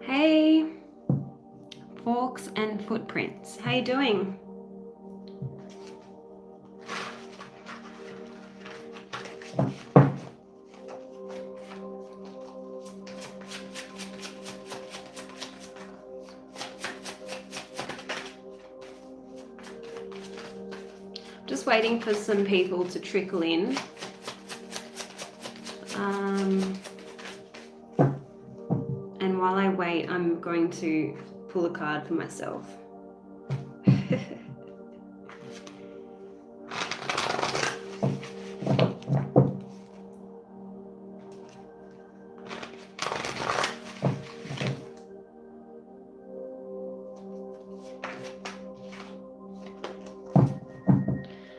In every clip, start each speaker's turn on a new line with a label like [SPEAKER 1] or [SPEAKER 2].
[SPEAKER 1] Hey, Forks and Footprints. How you doing? Just waiting for some people to trickle in. And while I wait, I'm going to pull a card for myself.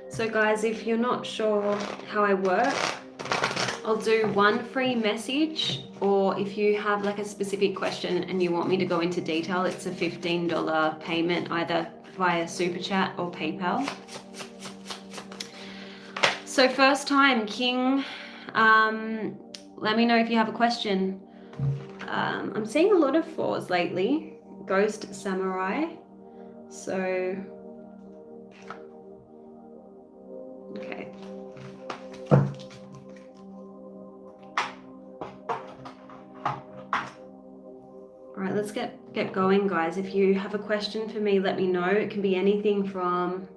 [SPEAKER 1] So guys, if you're not sure how I work, I'll do one free message, or if you have like a specific question and you want me to go into detail, it's a $15 payment either via Super Chat or PayPal. So first time, King, let me know if you have a question. I'm seeing a lot of 4s lately. Ghost Samurai. So, okay. All right, let's get going, guys. If you have a question for me, let me know. It can be anything from,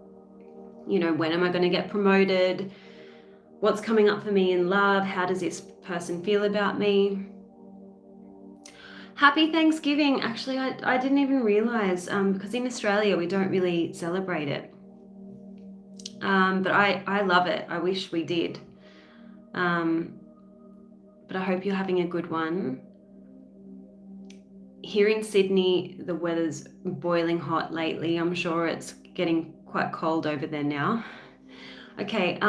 [SPEAKER 1] when am I going to get promoted? What's coming up for me in love? How does this person feel about me? Happy Thanksgiving. Actually, I didn't even realize, because in Australia, we don't really celebrate it. But I love it. I wish we did. But I hope you're having a good one. Here in Sydney, the weather's boiling hot lately. I'm sure it's getting quite cold over there now. Okay,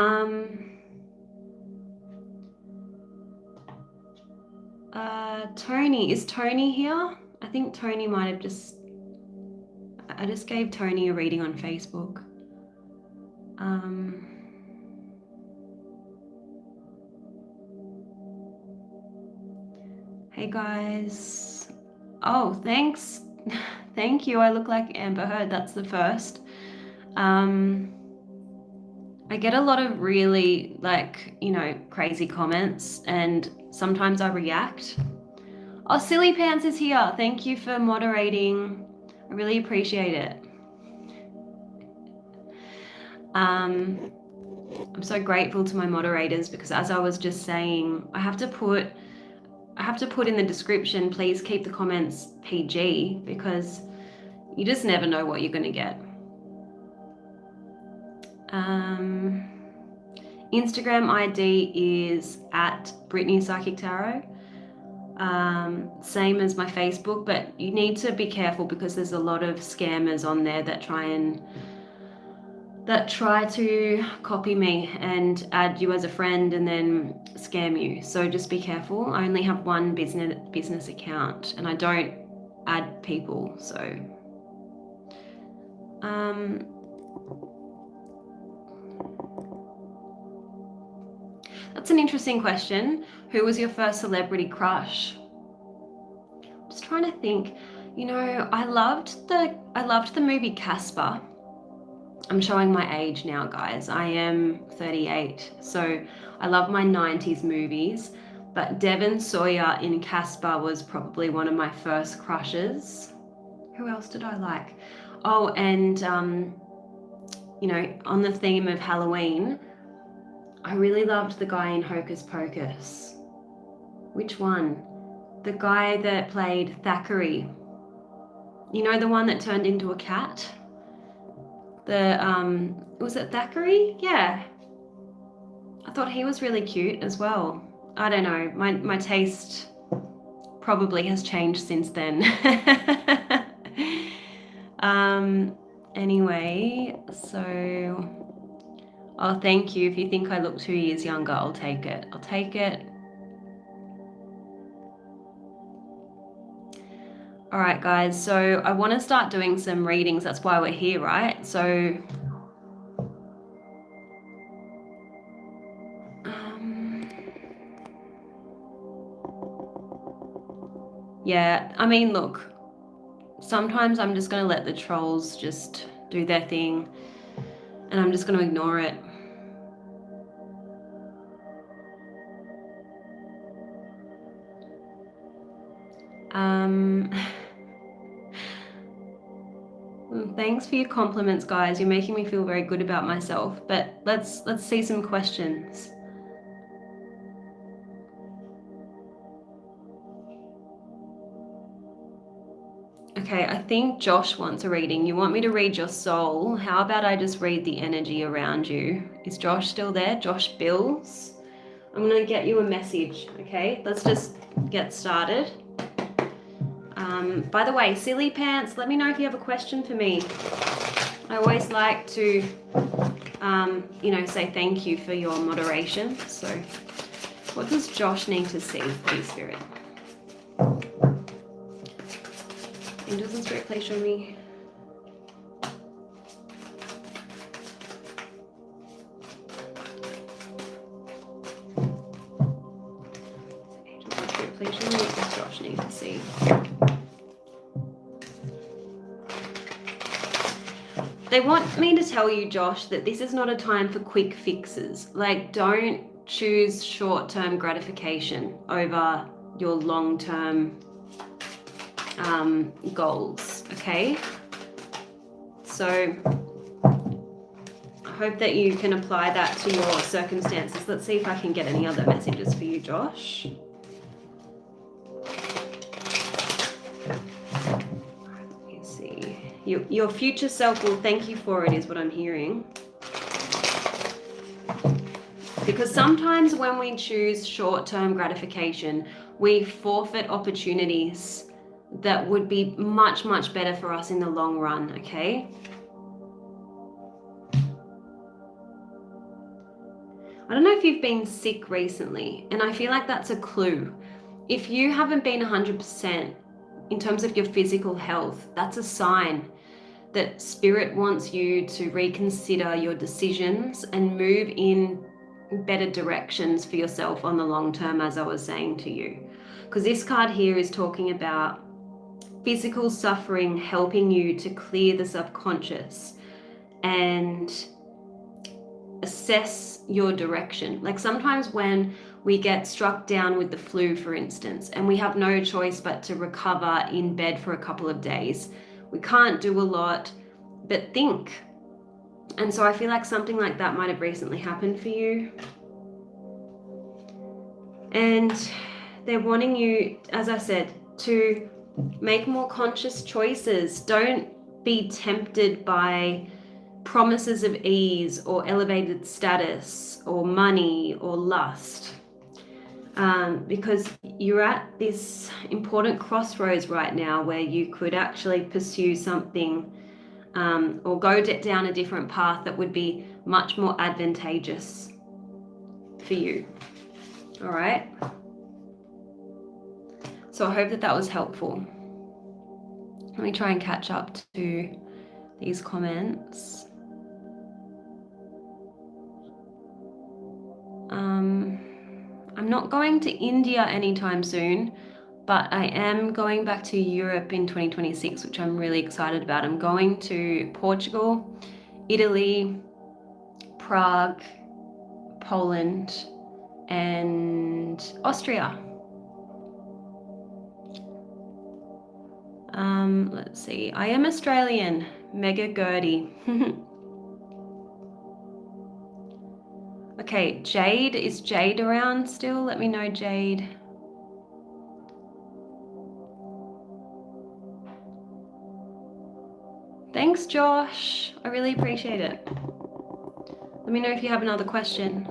[SPEAKER 1] Tony, is Tony here? I think Tony might have I just gave Tony a reading on Facebook. Hey guys. Oh, thanks. Thank you. I look like Amber Heard. That's the first. I get a lot of really crazy comments, and sometimes I react. Oh, Silly Pants is here. Thank you for moderating. I really appreciate it. I'm so grateful to my moderators, because as I was just saying, I have to put in the description, please keep the comments PG, because you just never know what you're going to get. Instagram ID is at Brittany Psychic Tarot. Same as my Facebook, but you need to be careful because there's a lot of scammers on there that try to copy me and add you as a friend and then scam you. So just be careful. I only have one business account and I don't add people. So that's an interesting question. Who was your first celebrity crush? I'm just trying to think. I loved the movie Casper. I'm showing my age now, guys. I am 38, so I love my 90s movies, but Devon Sawyer in Casper was probably one of my first crushes. Who else did I like? Oh, and on the theme of Halloween, I really loved the guy in Hocus Pocus. Which one? The guy that played Thackeray. The one that turned into a cat? Was it Thackeray? Yeah. I thought he was really cute as well. I don't know. My taste probably has changed since then. Anyway, so... Oh, thank you. If you think I look 2 years younger, I'll take it. I'll take it. All right, guys. So I want to start doing some readings. That's why we're here, right? So... Yeah, I mean, look, sometimes I'm just going to let the trolls just do their thing and I'm just going to ignore it. Thanks for your compliments, guys. You're making me feel very good about myself. But let's see some questions. Okay, I think Josh wants a reading. You want me to read your soul? How about I just read the energy around you? Is Josh still there? Josh Bills? I'm going to get you a message, okay? Let's just get started. By the way, Silly Pants, let me know if you have a question for me. I always like to, say thank you for your moderation. So what does Josh need to see, Holy Spirit? Angels and Spirit, please show me. Angels and Spirit, please show me what does Josh need to see. They want me to tell you, Josh, that this is not a time for quick fixes. Like, don't choose short-term gratification over your long-term goals, okay? So I hope that you can apply that to your circumstances. Let's see if I can get any other messages for you, Josh. Let me see. Your future self will thank you for it, is what I'm hearing. Because sometimes when we choose short-term gratification, we forfeit opportunities that would be much, much better for us in the long run, okay? I don't know if you've been sick recently, and I feel like that's a clue. If you haven't been 100% in terms of your physical health, that's a sign that Spirit wants you to reconsider your decisions and move in better directions for yourself on the long term, as I was saying to you. Because this card here is talking about physical suffering helping you to clear the subconscious and assess your direction. Like sometimes when we get struck down with the flu, for instance, and we have no choice but to recover in bed for a couple of days, we can't do a lot but think. And so I feel like something like that might have recently happened for you. And they're wanting you, as I said, to make more conscious choices. Don't be tempted by promises of ease or elevated status or money or lust, because you're at this important crossroads right now where you could actually pursue something or go down a different path that would be much more advantageous for you. All right. So I hope that that was helpful. Let me try and catch up to these comments. I'm not going to India anytime soon, but I am going back to Europe in 2026, which I'm really excited about. I'm going to Portugal, Italy, Prague, Poland, and Austria. Let's see. I am Australian. Mega Gertie. Okay, Jade. Is Jade around still? Let me know, Jade. Thanks, Josh. I really appreciate it. Let me know if you have another question.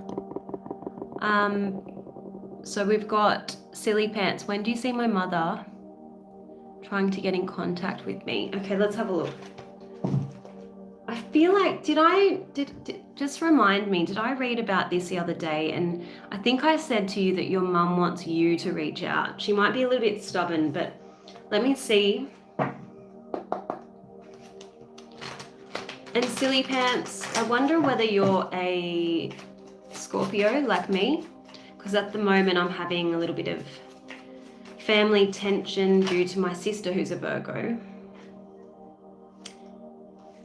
[SPEAKER 1] So we've got Silly Pants. When do you see my mother? Trying to get in contact with me. Okay, let's have a look. I feel like, just remind me, did I read about this the other day? And I think I said to you that your mum wants you to reach out. She might be a little bit stubborn, but let me see. And Silly Pants, I wonder whether you're a Scorpio like me, because at the moment I'm having a little bit of family tension due to my sister who's a Virgo.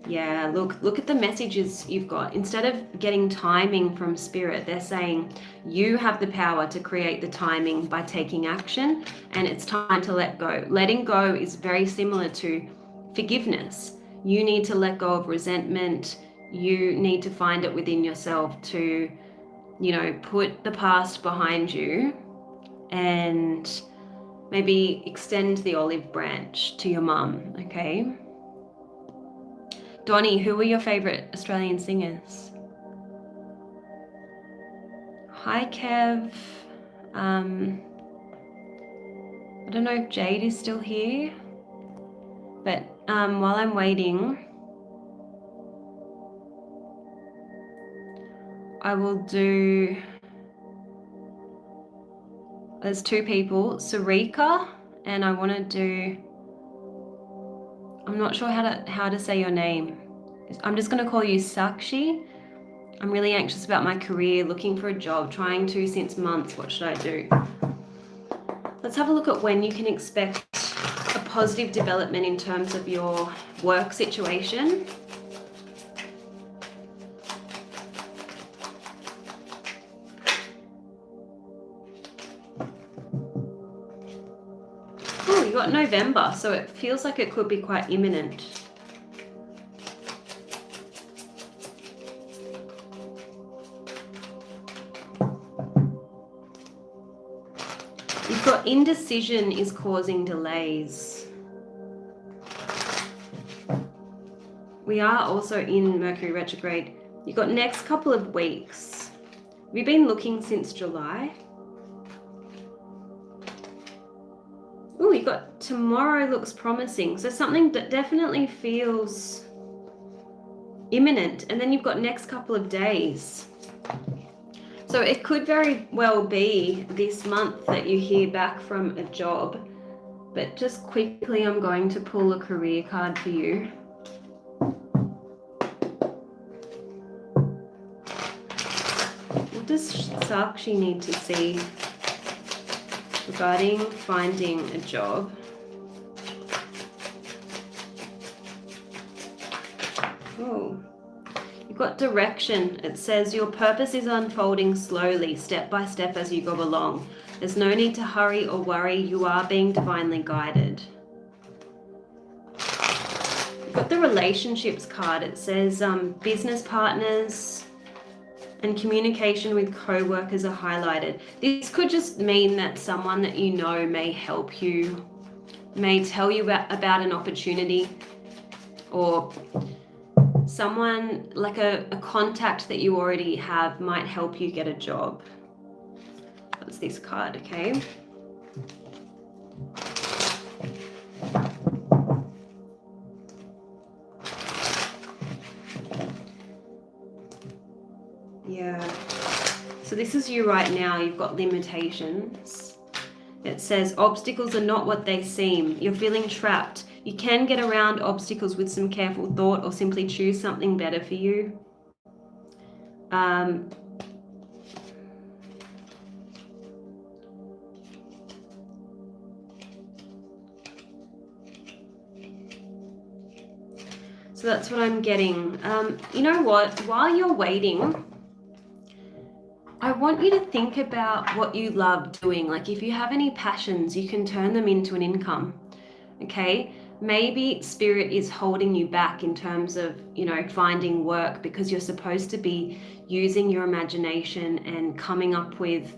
[SPEAKER 1] Yeah, look at the messages you've got. Instead of getting timing from spirit, they're saying you have the power to create the timing by taking action, and it's time to let go. Letting go is very similar to forgiveness. You need to let go of resentment. You need to find it within yourself to, put the past behind you and maybe extend the olive branch to your mum, okay? Donnie, who were your favourite Australian singers? Hi, Kev. I don't know if Jade is still here, but while I'm waiting, I will do... There's two people, Sarika, and I want to do... I'm not sure how to say your name. I'm just going to call you Sakshi. I'm really anxious about my career, looking for a job, trying to since months. What should I do? Let's have a look at when you can expect a positive development in terms of your work situation. Oh, you got November, so it feels like it could be quite imminent. You've got indecision is causing delays. We are also in Mercury retrograde. You've got next couple of weeks. We've been looking since July. Oh, you got tomorrow looks promising. So something that definitely feels imminent. And then you've got next couple of days. So it could very well be this month that you hear back from a job. But just quickly, I'm going to pull a career card for you. What does Sakshi need to see regarding finding a job? Oh, you've got direction. It says your purpose is unfolding slowly, step by step as you go along. There's no need to hurry or worry. You are being divinely guided. You've got the relationships card. It says business partners and communication with co-workers are highlighted. This could just mean that someone that you know may help you, may tell you about an opportunity, or someone like a contact that you already have might help you get a job. That's this card, okay? Yeah. So this is you right now. You've got limitations. It says obstacles are not what they seem. You're feeling trapped. You can get around obstacles with some careful thought or simply choose something better for you. So that's what I'm getting. You know what? While you're waiting, I want you to think about what you love doing. Like if you have any passions, you can turn them into an income. Okay? Maybe spirit is holding you back in terms of, finding work because you're supposed to be using your imagination and coming up with,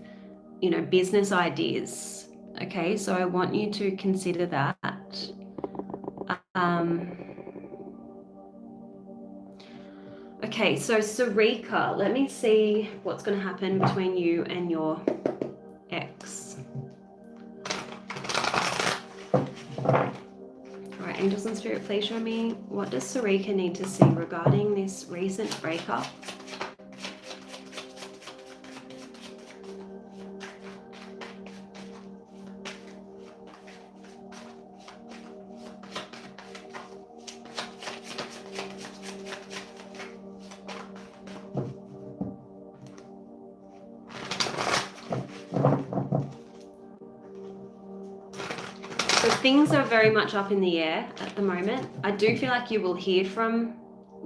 [SPEAKER 1] business ideas. Okay? So I want you to consider that. Okay, so Sarika, let me see what's going to happen between you and your ex. All right, angels and spirit, please show me what does Sarika need to see regarding this recent breakup. So things are very much up in the air at the moment. I do feel like you will hear from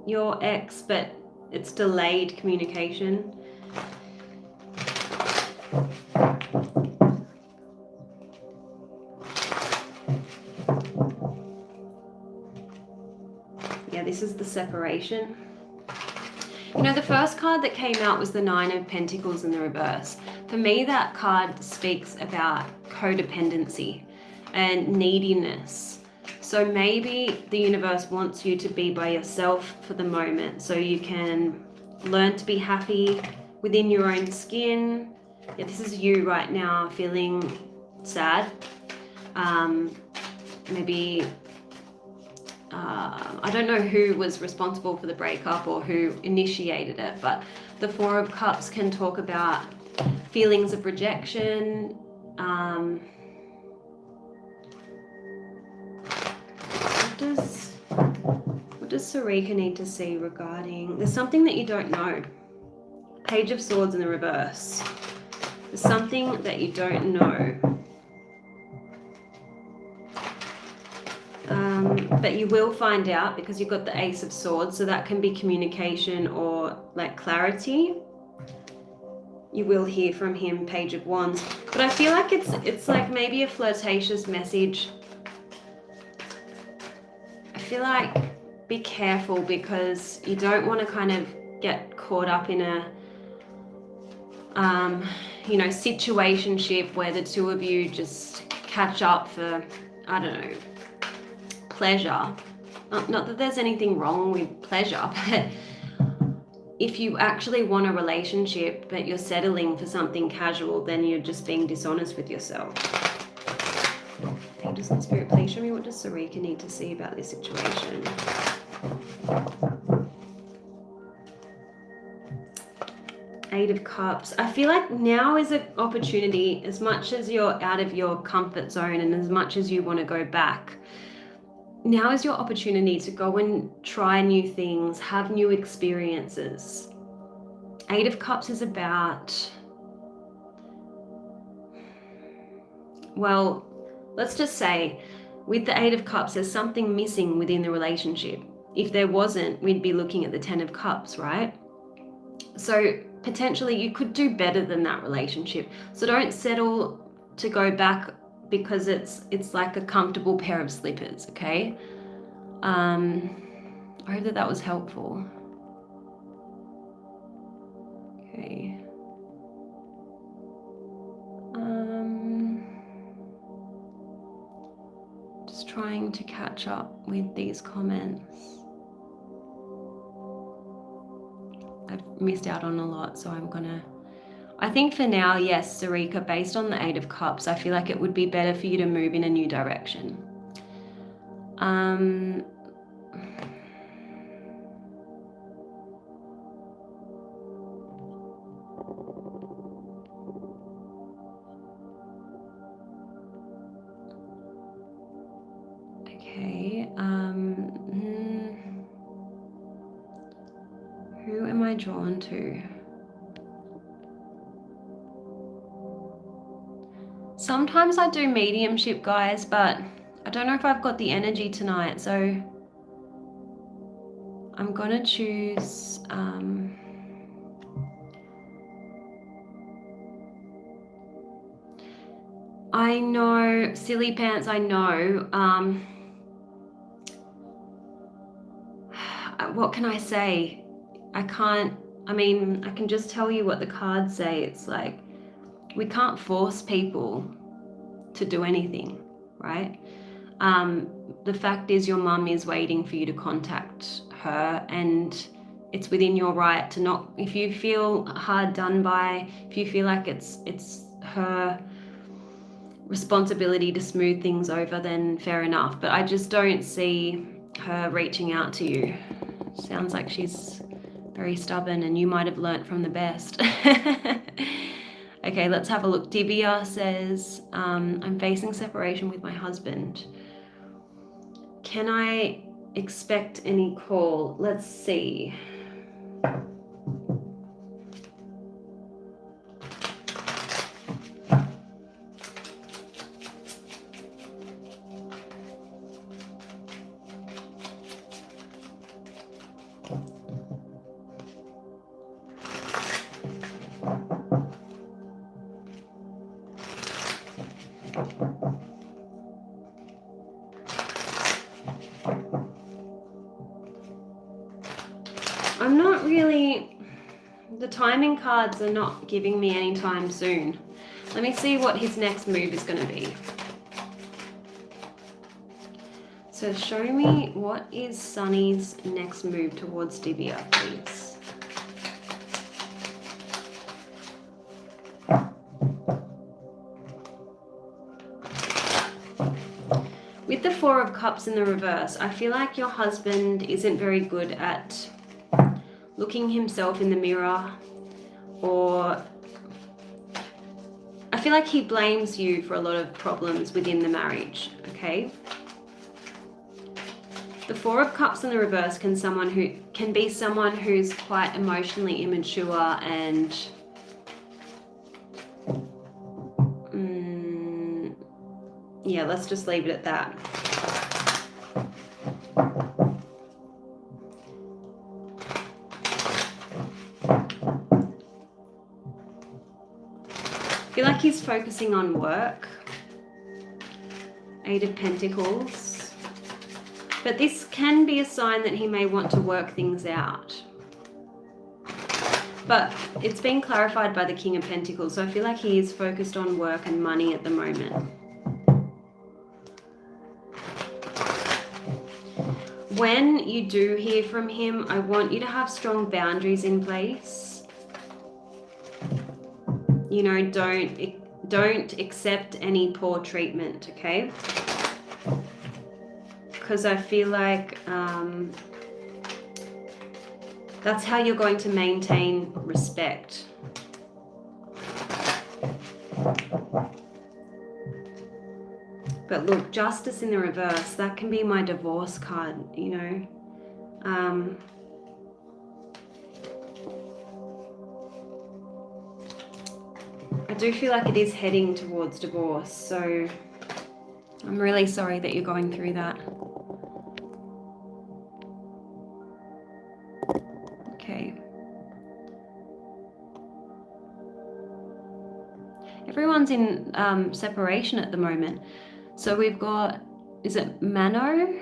[SPEAKER 1] your ex, but it's delayed communication. Yeah, this is the separation. You know, the first card that came out was the Nine of Pentacles in the reverse. For me, that card speaks about codependency and neediness. So maybe the universe wants you to be by yourself for the moment so you can learn to be happy within your own skin. If this is you right now feeling sad, maybe I don't know who was responsible for the breakup or who initiated it, but the Four of Cups can talk about feelings of rejection. What does Sarika need to see regarding... There's something that you don't know. Page of Swords in the reverse. There's something that you don't know. But you will find out because you've got the Ace of Swords, so that can be communication or like clarity. You will hear from him, Page of Wands. But I feel like it's like maybe a flirtatious message. I feel like be careful because you don't want to kind of get caught up in a you know, situationship where the two of you just catch up for, I don't know, pleasure. Not that there's anything wrong with pleasure, but if you actually want a relationship but you're settling for something casual, then you're just being dishonest with yourself. Angels and Spirit, please show me what does Sarika need to see about this situation. Eight of Cups. I feel like now is an opportunity, as much as you're out of your comfort zone and as much as you want to go back. Now is your opportunity to go and try new things, have new experiences. Eight of Cups is about, well, let's just say with the Eight of Cups, there's something missing within the relationship. If there wasn't, we'd be looking at the Ten of Cups, right? So potentially you could do better than that relationship. So don't settle to go back because it's like a comfortable pair of slippers, okay? I hope that was helpful. Okay. Just trying to catch up with these comments. I've missed out on a lot, so I think for now, yes, Sarika, based on the Eight of Cups, I feel like it would be better for you to move in a new direction. Okay. Who am I drawn to? Sometimes I do mediumship, guys, but I don't know if I've got the energy tonight, so I'm gonna choose I know, silly pants, I know. What can I say? I can just tell you what the cards say. It's like, we can't force people to do anything, right? The fact is your mum is waiting for you to contact her, and it's within your right to not, if you feel hard done by, if you feel like it's her responsibility to smooth things over, then fair enough. But I just don't see her reaching out to you. Sounds like she's very stubborn and you might have learnt from the best. Okay, let's have a look. Divya says, I'm facing separation with my husband. Can I expect any call? Let's see. I'm not really, the timing cards are not giving me any time soon. Let me see what his next move is going to be. So show me what is Sunny's next move towards Divya, please. With the Four of Cups in the reverse, I feel like your husband isn't very good at looking himself in the mirror, or I feel like he blames you for a lot of problems within the marriage, okay? The Four of Cups in the reverse can be someone who's quite emotionally immature and yeah, let's just leave it at that. I feel like he's focusing on work. Eight of Pentacles. But this can be a sign that he may want to work things out. But it's been clarified by the King of Pentacles, so I feel like he is focused on work and money at the moment. When you do hear from him, I want you to have strong boundaries in place. You know, don't accept any poor treatment, okay? Because I feel like that's how you're going to maintain respect. But look, Justice in the reverse, that can be my divorce card, you know. I do feel like it is heading towards divorce, so I'm really sorry that you're going through that. Okay. Everyone's in separation at the moment. So we've got, is it Mano?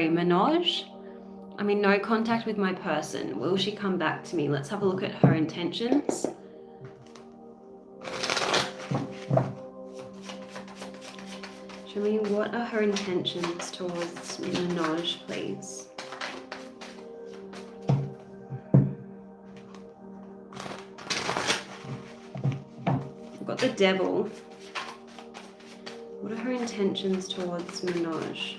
[SPEAKER 1] Manoj. I'm in no contact with my person. Will she come back to me? Let's have a look at her intentions. Show me what are her intentions towards Manoj, please. I've got the Devil. What are her intentions towards Manoj?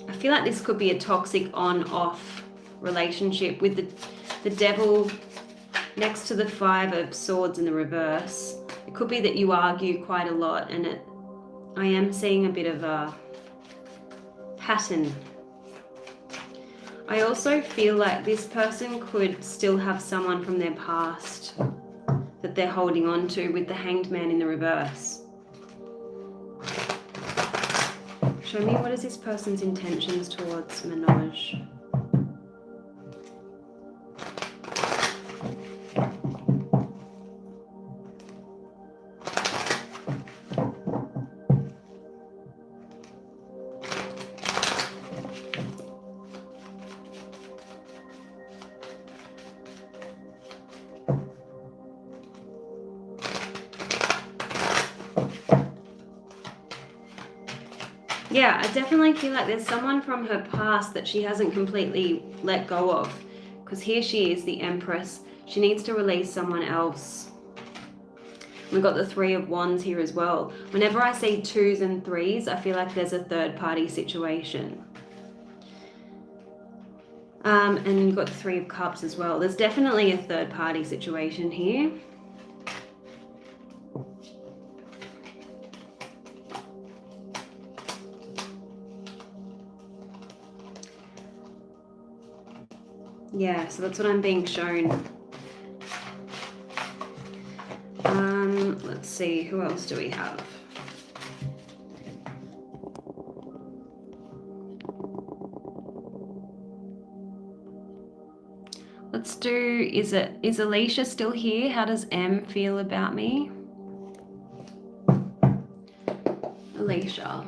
[SPEAKER 1] I feel like this could be a toxic on-off relationship with the Devil next to the Five of Swords in the reverse. It could be that you argue quite a lot, and I am seeing a bit of a pattern. I also feel like this person could still have someone from their past that they're holding on to with the Hanged Man in the reverse. Show me what is this person's intentions towards Manoj. Yeah, I definitely feel like there's someone from her past that she hasn't completely let go of. Because here she is, the Empress. She needs to release someone else. We've got the Three of Wands here as well. Whenever I see twos and threes, I feel like there's a third party situation. And you've got the Three of Cups as well. There's definitely a third party situation here. Yeah, so that's what I'm being shown. Let's see, who else do we have? Let's do, is Alicia still here? How does M feel about me? Alicia.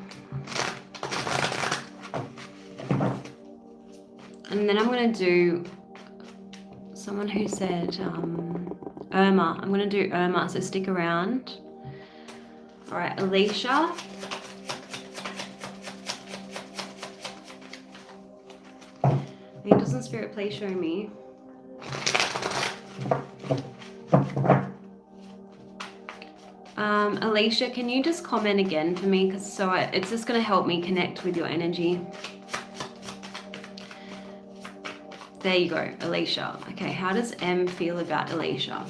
[SPEAKER 1] And then I'm going to do someone who said Irma. I'm going to do Irma, so stick around. All right, Alicia. Doesn't Spirit please show me? Alicia, can you just comment again for me? Because it's just going to help me connect with your energy. There you go, Alicia. Okay, how does M feel about Alicia?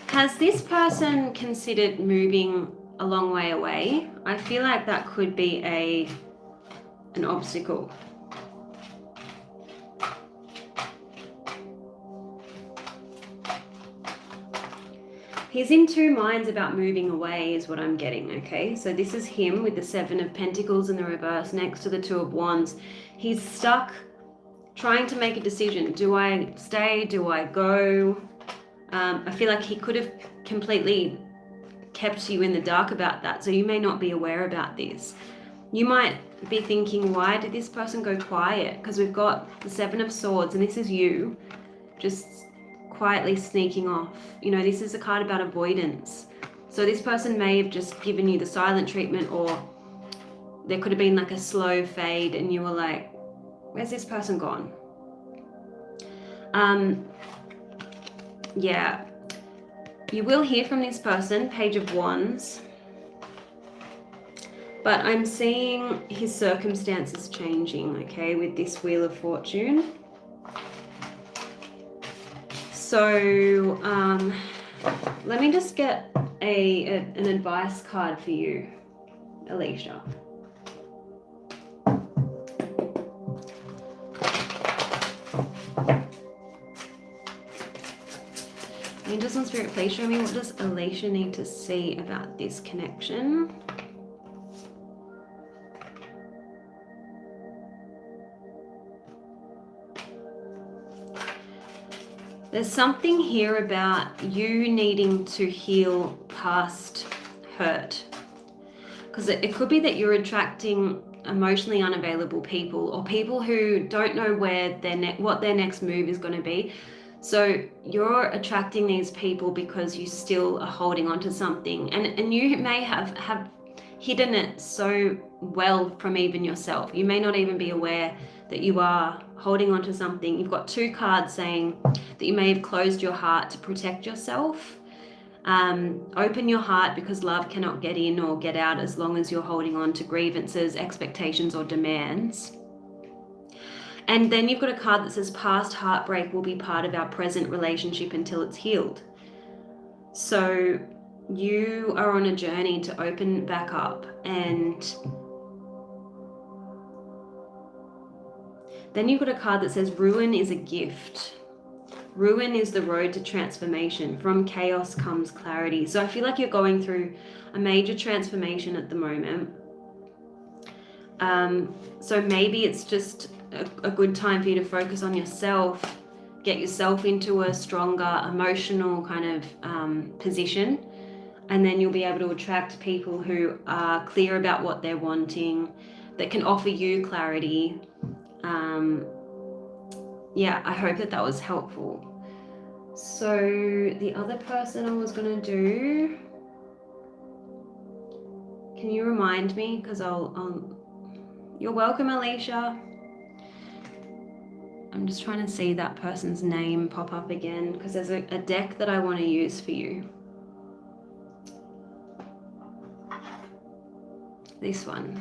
[SPEAKER 1] Has this person considered moving a long way away? I feel like that could be an obstacle. He's in two minds about moving away is what I'm getting, okay? So this is him with the Seven of Pentacles in the reverse next to the Two of Wands. He's stuck trying to make a decision. Do I stay? Do I go? I feel like he could have completely kept you in the dark about that, so you may not be aware about this. You might be thinking, why did this person go quiet? Because we've got the Seven of Swords, and this is you just quietly sneaking off. You know, this is a card about avoidance. So this person may have just given you the silent treatment, or there could have been like a slow fade and you were like, where's this person gone? Yeah, you will hear from this person, Page of Wands, but I'm seeing his circumstances changing, okay, with this Wheel of Fortune. So let me just get an advice card for you, Alicia. Angels and Spirit, please show me, what does Alicia need to see about this connection? There's something here about you needing to heal past hurt. Because it could be that you're attracting emotionally unavailable people, or people who don't know where what their next move is going to be. So you're attracting these people because you still are holding on to something, and you may have hidden it so well from even yourself. You may not even be aware that you are holding on to something. You've got two cards saying that you may have closed your heart to protect yourself. Open your heart, because love cannot get in or get out as long as you're holding on to grievances, expectations, or demands. And then you've got a card that says past heartbreak will be part of our present relationship until it's healed. So you are on a journey to open back up. And then you've got a card that says ruin is a gift. Ruin is the road to transformation. From chaos comes clarity. So I feel like you're going through a major transformation at the moment. So maybe it's just a good time for you to focus on yourself, get yourself into a stronger emotional kind of position, and then you'll be able to attract people who are clear about what they're wanting, that can offer you clarity. Yeah, I hope that was helpful. So the other person I was going to do, can you remind me? Because you're welcome, Alicia. I'm just trying to see that person's name pop up again because there's a deck that I want to use for you. This one.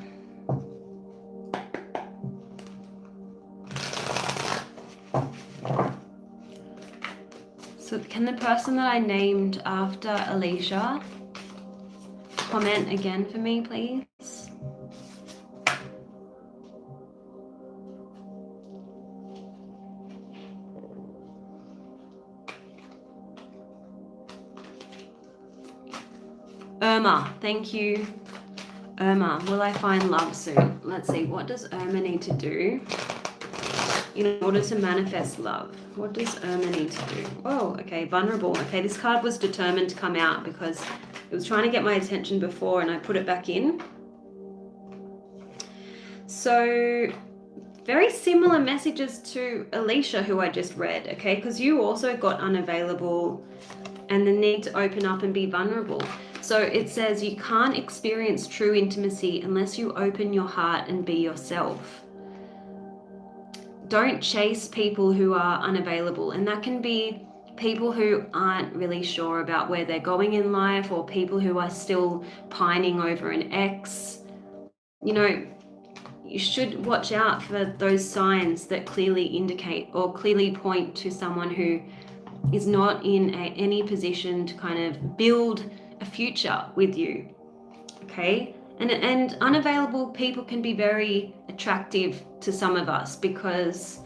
[SPEAKER 1] So can the person that I named after Alicia comment again for me, please? Irma, thank you. Irma, will I find love soon? Let's see, what does Irma need to do in order to manifest love? What does Irma need to do? Oh, okay, vulnerable. Okay, this card was determined to come out because it was trying to get my attention before and I put it back in. So very similar messages to Alicia, who I just read, okay? Because you also got unavailable and the need to open up and be vulnerable. So it says you can't experience true intimacy unless you open your heart and be yourself. Don't chase people who are unavailable, and that can be people who aren't really sure about where they're going in life, or people who are still pining over an ex. You know, you should watch out for those signs that clearly indicate or clearly point to someone who is not in any position to kind of build a future with you, okay? And unavailable people can be very attractive to some of us because,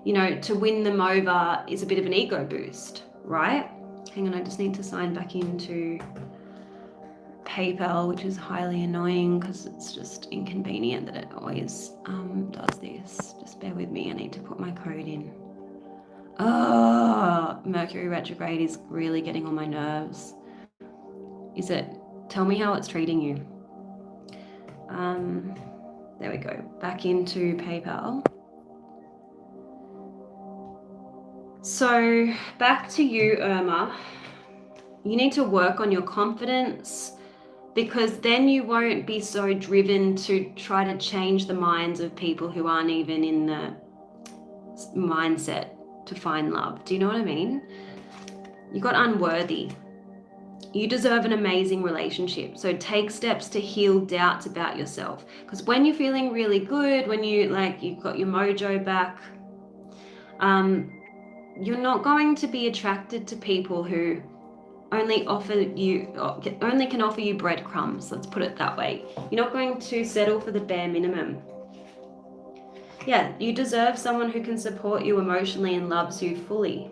[SPEAKER 1] you know, to win them over is a bit of an ego boost, right? Hang on, I just need to sign back into PayPal, which is highly annoying because it's just inconvenient that it always does this. Just bear with me, I need to put my code in. Oh, Mercury retrograde is really getting on my nerves. Is it? Tell me how it's treating you. There we go. Back into PayPal. So back to you, Irma. You need to work on your confidence because then you won't be so driven to try to change the minds of people who aren't even in the mindset to find love. Do you know what I mean? You got unworthy. You deserve an amazing relationship. So take steps to heal doubts about yourself. Because when you're feeling really good, when you've got your mojo back, you're not going to be attracted to people who only can offer you breadcrumbs. Let's put it that way. You're not going to settle for the bare minimum. Yeah, you deserve someone who can support you emotionally and loves you fully.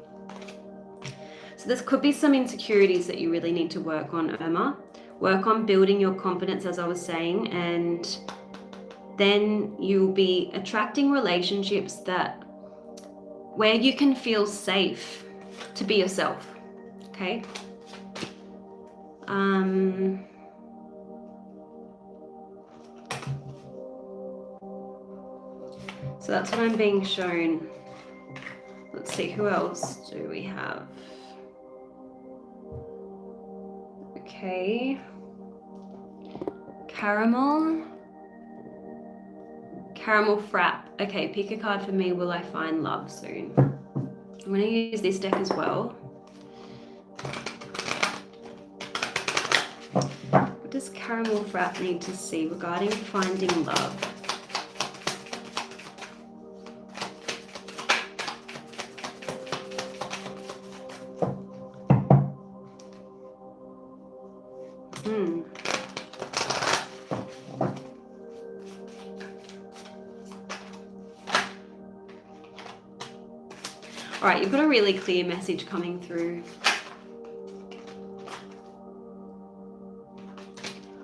[SPEAKER 1] So this could be some insecurities that you really need to work on, Irma. Work on building your confidence, as I was saying, and then you'll be attracting relationships where you can feel safe to be yourself, okay? So that's what I'm being shown. Let's see, who else do we have? Okay. Caramel Frap. Okay, pick a card for me. Will I find love soon? I'm going to use this deck as well. What does Caramel Frap need to see regarding finding love? All right, you've got a really clear message coming through.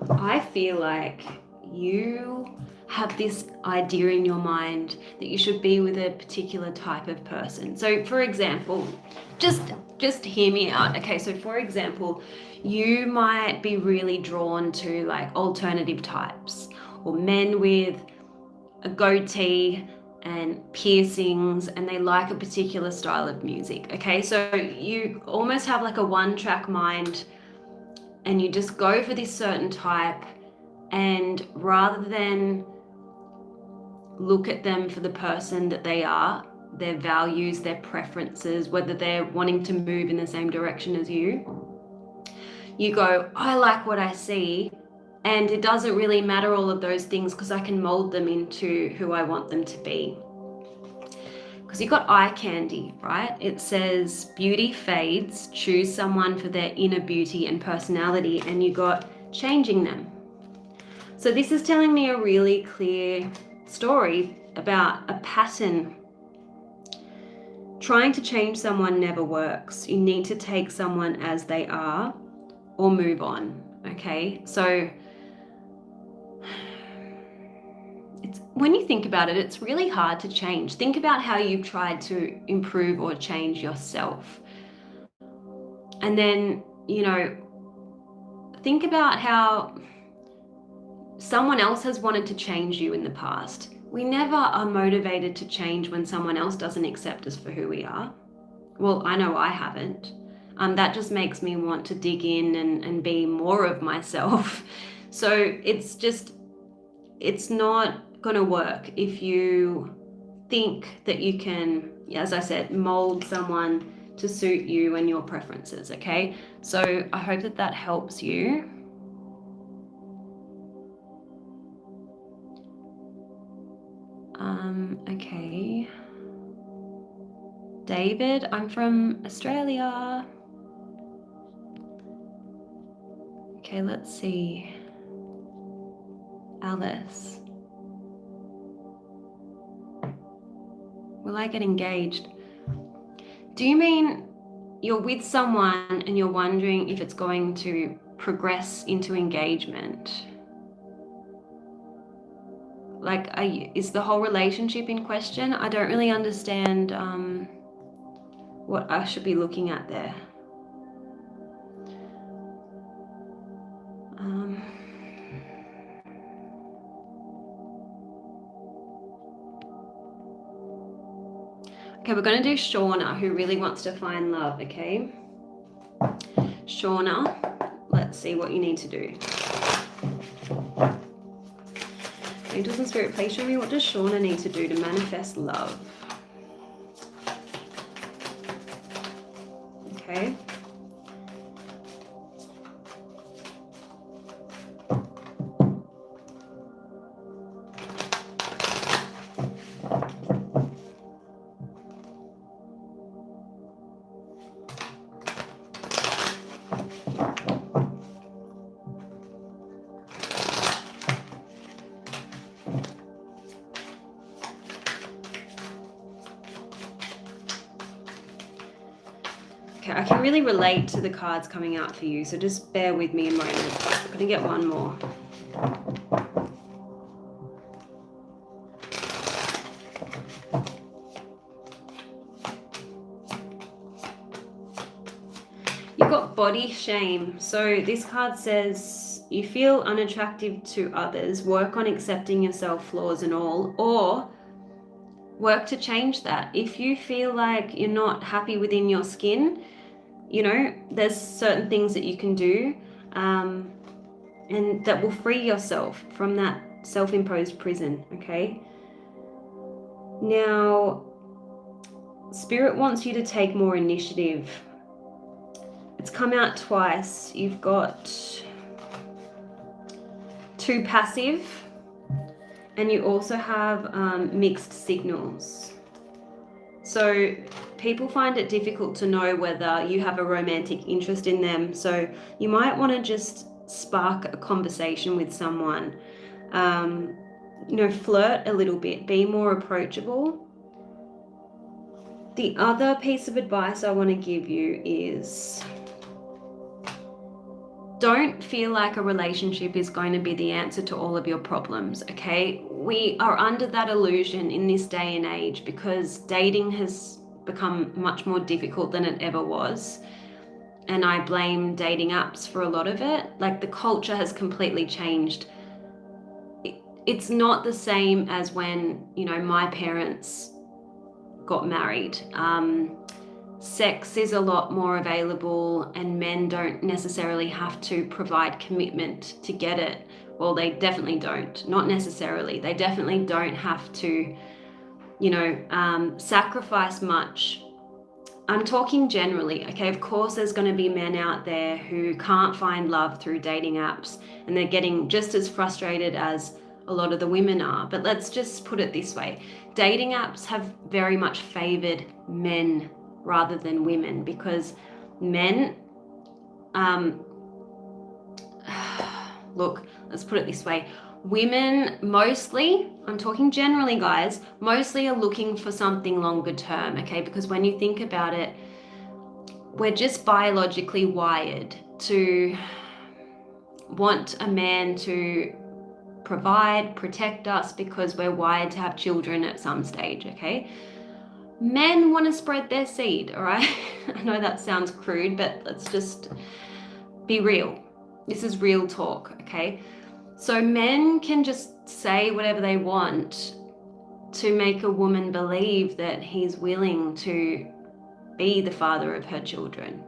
[SPEAKER 1] I feel like you have this idea in your mind that you should be with a particular type of person. So for example, just hear me out. Okay, so for example, you might be really drawn to like alternative types or men with a goatee and piercings, and they like a particular style of music. Okay, so you almost have like a one-track mind and you just go for this certain type, and rather than look at them for the person that they are, their values, their preferences, whether they're wanting to move in the same direction as you. You go, I like what I see, and it doesn't really matter all of those things because I can mold them into who I want them to be. Because you got eye candy, right? It says beauty fades, choose someone for their inner beauty and personality, and you got changing them. So this is telling me a really clear story about a pattern. Trying to change someone never works. You need to take someone as they are or move on, okay? So when you think about it, it's really hard to change. Think about how you've tried to improve or change yourself. And then, think about how someone else has wanted to change you in the past. We never are motivated to change when someone else doesn't accept us for who we are. Well, I know I haven't. That just makes me want to dig in and be more of myself. So it's not going to work if you think that you can, as I said, mold someone to suit you and your preferences, okay? So I hope that helps you. Okay. David, I'm from Australia. Okay, let's see. Alice. Will I get engaged? Do you mean you're with someone and you're wondering if it's going to progress into engagement? Like, is the whole relationship in question? I don't really understand what I should be looking at there. Okay, we're going to do Shauna, who really wants to find love, okay? Shauna, let's see what you need to do. Angels and Spirit, please show me, what does Shauna need to do to manifest love? Okay. Okay, I can really relate to the cards coming out for you, so just bear with me a moment. I'm going to get one more. You've got body shame. So this card says you feel unattractive to others, work on accepting yourself, flaws and all, or work to change that. If you feel like you're not happy within your skin, there's certain things that you can do and that will free yourself from that self-imposed prison, okay? Now, Spirit wants you to take more initiative. It's come out twice. You've got 2 passive, and you also have mixed signals. So people find it difficult to know whether you have a romantic interest in them. So you might want to just spark a conversation with someone. Flirt a little bit, be more approachable. The other piece of advice I want to give you is don't feel like a relationship is going to be the answer to all of your problems, okay? We are under that illusion in this day and age because dating has become much more difficult than it ever was. And I blame dating apps for a lot of it. Like, the culture has completely changed. It's not the same as when, my parents got married. Sex is a lot more available and men don't necessarily have to provide commitment to get it. Well, they definitely don't. Not necessarily. They definitely don't have to, sacrifice much. I'm talking generally, okay? Of course, there's going to be men out there who can't find love through dating apps, and they're getting just as frustrated as a lot of the women are. But let's just put it this way. Dating apps have very much favored men rather than women, because men, look, let's put it this way. Women mostly, I'm talking generally, guys, mostly are looking for something longer term, okay? Because when you think about it, we're just biologically wired to want a man to provide, protect us, because we're wired to have children at some stage, okay? Men want to spread their seed, all right? I know that sounds crude, but let's just be real. This is real talk, okay? So men can just say whatever they want to make a woman believe that he's willing to be the father of her children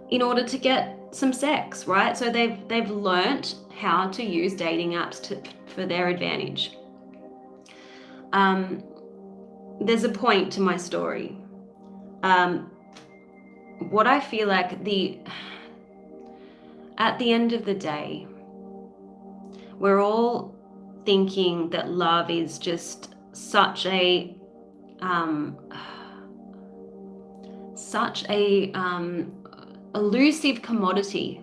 [SPEAKER 1] in order to get some sex, right? So they've learnt how to use dating apps for their advantage. There's a point to my story. What I feel like at the end of the day, we're all thinking that love is just such a elusive commodity.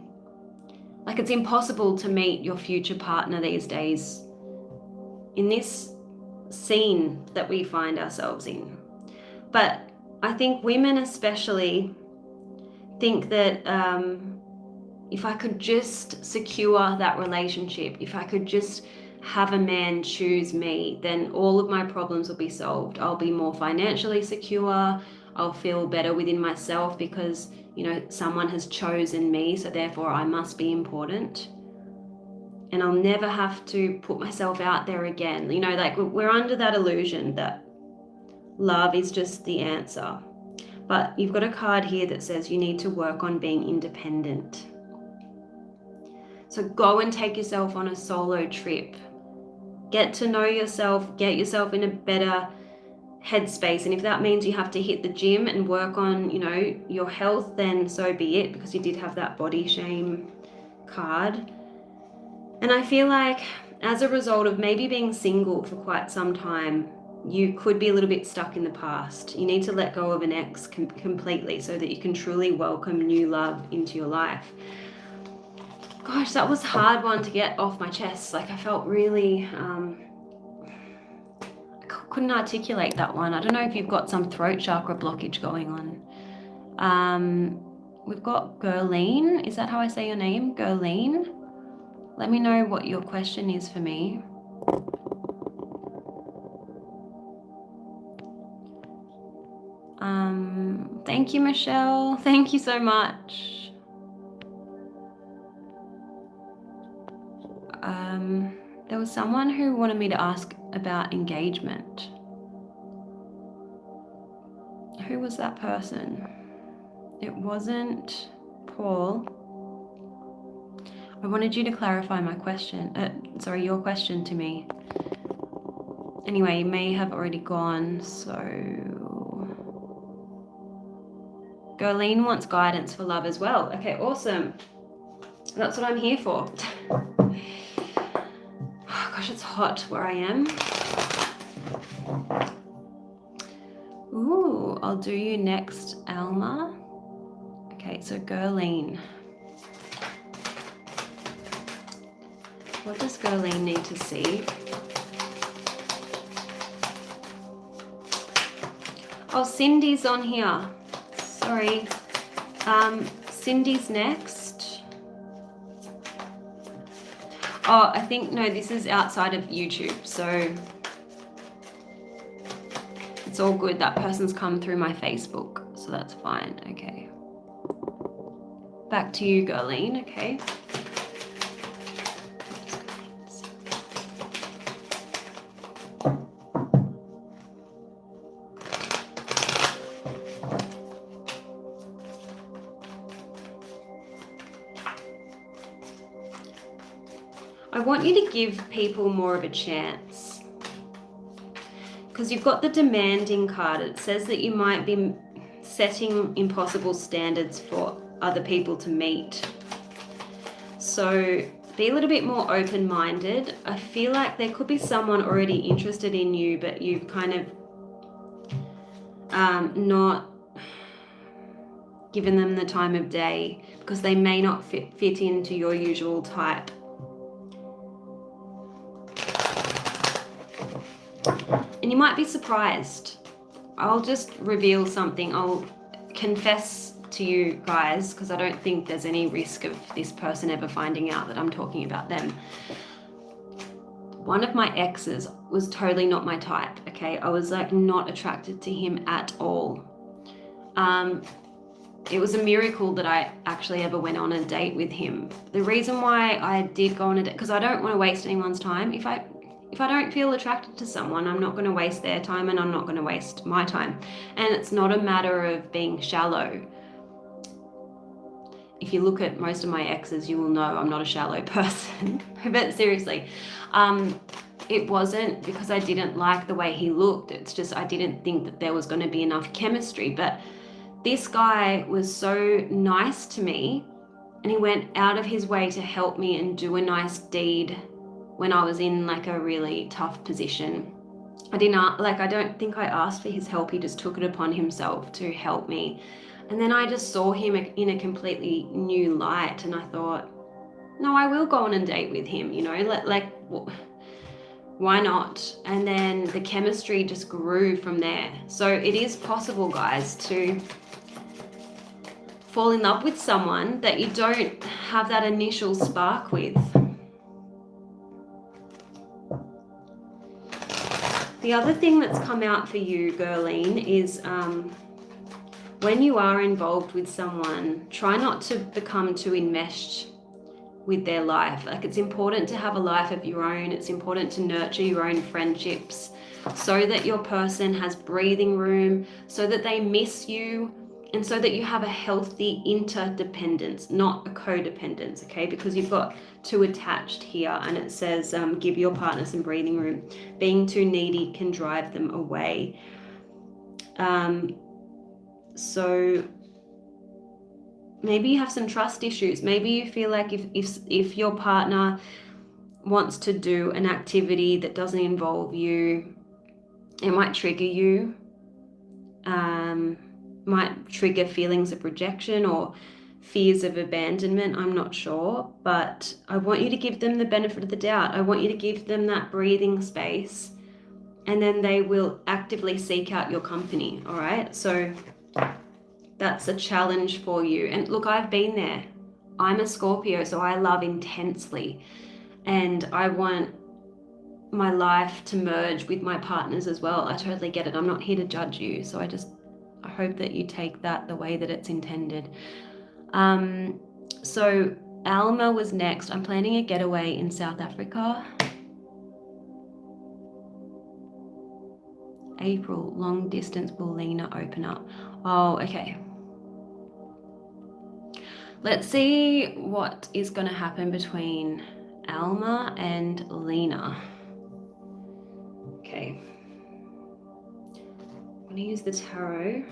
[SPEAKER 1] Like, it's impossible to meet your future partner these days in this scene that we find ourselves in. But I think women especially think that if I could just secure that relationship, if I could just have a man choose me, then all of my problems will be solved. I'll be more financially secure. I'll feel better within myself because, someone has chosen me, so therefore I must be important. And I'll never have to put myself out there again. Like, we're under that illusion that love is just the answer. But you've got a card here that says you need to work on being independent. So go and take yourself on a solo trip. Get to know yourself, get yourself in a better headspace. And if that means you have to hit the gym and work on, your health, then so be it, because you did have that body shame card. And I feel like as a result of maybe being single for quite some time, you could be a little bit stuck in the past. You need to let go of an ex completely so that you can truly welcome new love into your life. Gosh, that was a hard one to get off my chest. Like, I felt really, I couldn't articulate that one. I don't know if you've got some throat chakra blockage going on. We've got Gerline. Is that how I say your name? Gerline? Let me know what your question is for me. Thank you, Michelle. Thank you so much. There was someone who wanted me to ask about engagement. Who was that person? It wasn't Paul. I wanted you to clarify my question. Your question to me. Anyway, you may have already gone, so... Gerline wants guidance for love as well. Okay, awesome. That's what I'm here for. Oh, gosh, it's hot where I am. Ooh, I'll do you next, Alma. Okay, so Gerline. What does Gerline need to see? Oh, Cindy's on here. Sorry. Cindy's next. Oh, I think, no, this is outside of YouTube, so it's all good. That person's come through my Facebook, so that's fine. Okay. Back to you, Gerline. Okay. I want you to give people more of a chance, because you've got the demanding card. It says that you might be setting impossible standards for other people to meet. So be a little bit more open-minded. I feel like there could be someone already interested in you, but you've kind of not given them the time of day because they may not fit into your usual type. And you might be surprised. I'll just reveal something. I'll confess to you guys, because I don't think there's any risk of this person ever finding out that I'm talking about them. One of my exes was totally not my type, okay? I was like not attracted to him at all. It was a miracle that I actually ever went on a date with him. The reason why I did go on a date, because I don't want to waste anyone's time. If I don't feel attracted to someone, I'm not going to waste their time, and I'm not going to waste my time. And it's not a matter of being shallow. If you look at most of my exes, you will know I'm not a shallow person. But seriously, it wasn't because I didn't like the way he looked. It's just I didn't think that there was going to be enough chemistry. But this guy was so nice to me, and he went out of his way to help me and do a nice deed when I was in like a really tough position. I don't think I asked for his help. He just took it upon himself to help me. And then I just saw him in a completely new light, and I thought, no, I will go on a date with him, you know, why not? And then the chemistry just grew from there. So it is possible, guys, to fall in love with someone that you don't have that initial spark with. The other thing that's come out for you, Girline, is when you are involved with someone, try not to become too enmeshed with their life. Like, it's important to have a life of your own. It's important to nurture your own friendships so that your person has breathing room, so that they miss you, and so that you have a healthy interdependence, not a codependence, okay? Because you've got two attached here, and it says give your partner some breathing room. Being too needy can drive them away. So maybe you have some trust issues. Maybe you feel like if your partner wants to do an activity that doesn't involve you, it might trigger you, might trigger feelings of rejection or fears of abandonment. I'm not sure, but I want you to give them the benefit of the doubt. I want you to give them that breathing space, and then they will actively seek out your company, all right? So that's a challenge for you. And look, I've been there. I'm a Scorpio, so I love intensely, and I want my life to merge with my partners as well. I totally get it. I'm not here to judge you, so I hope that you take that the way that it's intended. So Alma was next. I'm planning a getaway in South Africa. April, long distance, will Lena open up? Oh, okay. Let's see what is going to happen between Alma and Lena. Okay. I'm going to use the tarot.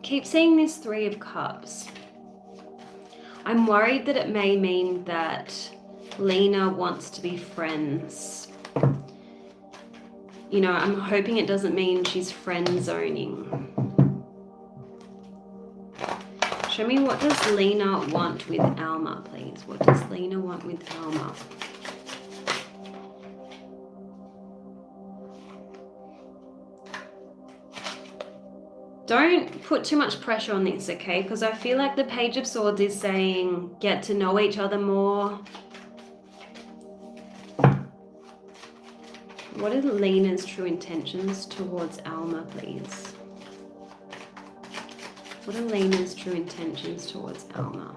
[SPEAKER 1] Keep seeing this Three of Cups. I'm worried that it may mean that Lena wants to be friends. You know, I'm hoping it doesn't mean she's friend zoning. Show me, what does Lena want with Alma, please? What does Lena want with Alma? Don't put too much pressure on this, okay? Because I feel like the Page of Swords is saying get to know each other more. What are Lena's true intentions towards Alma, please? What are Lena's true intentions towards Alma?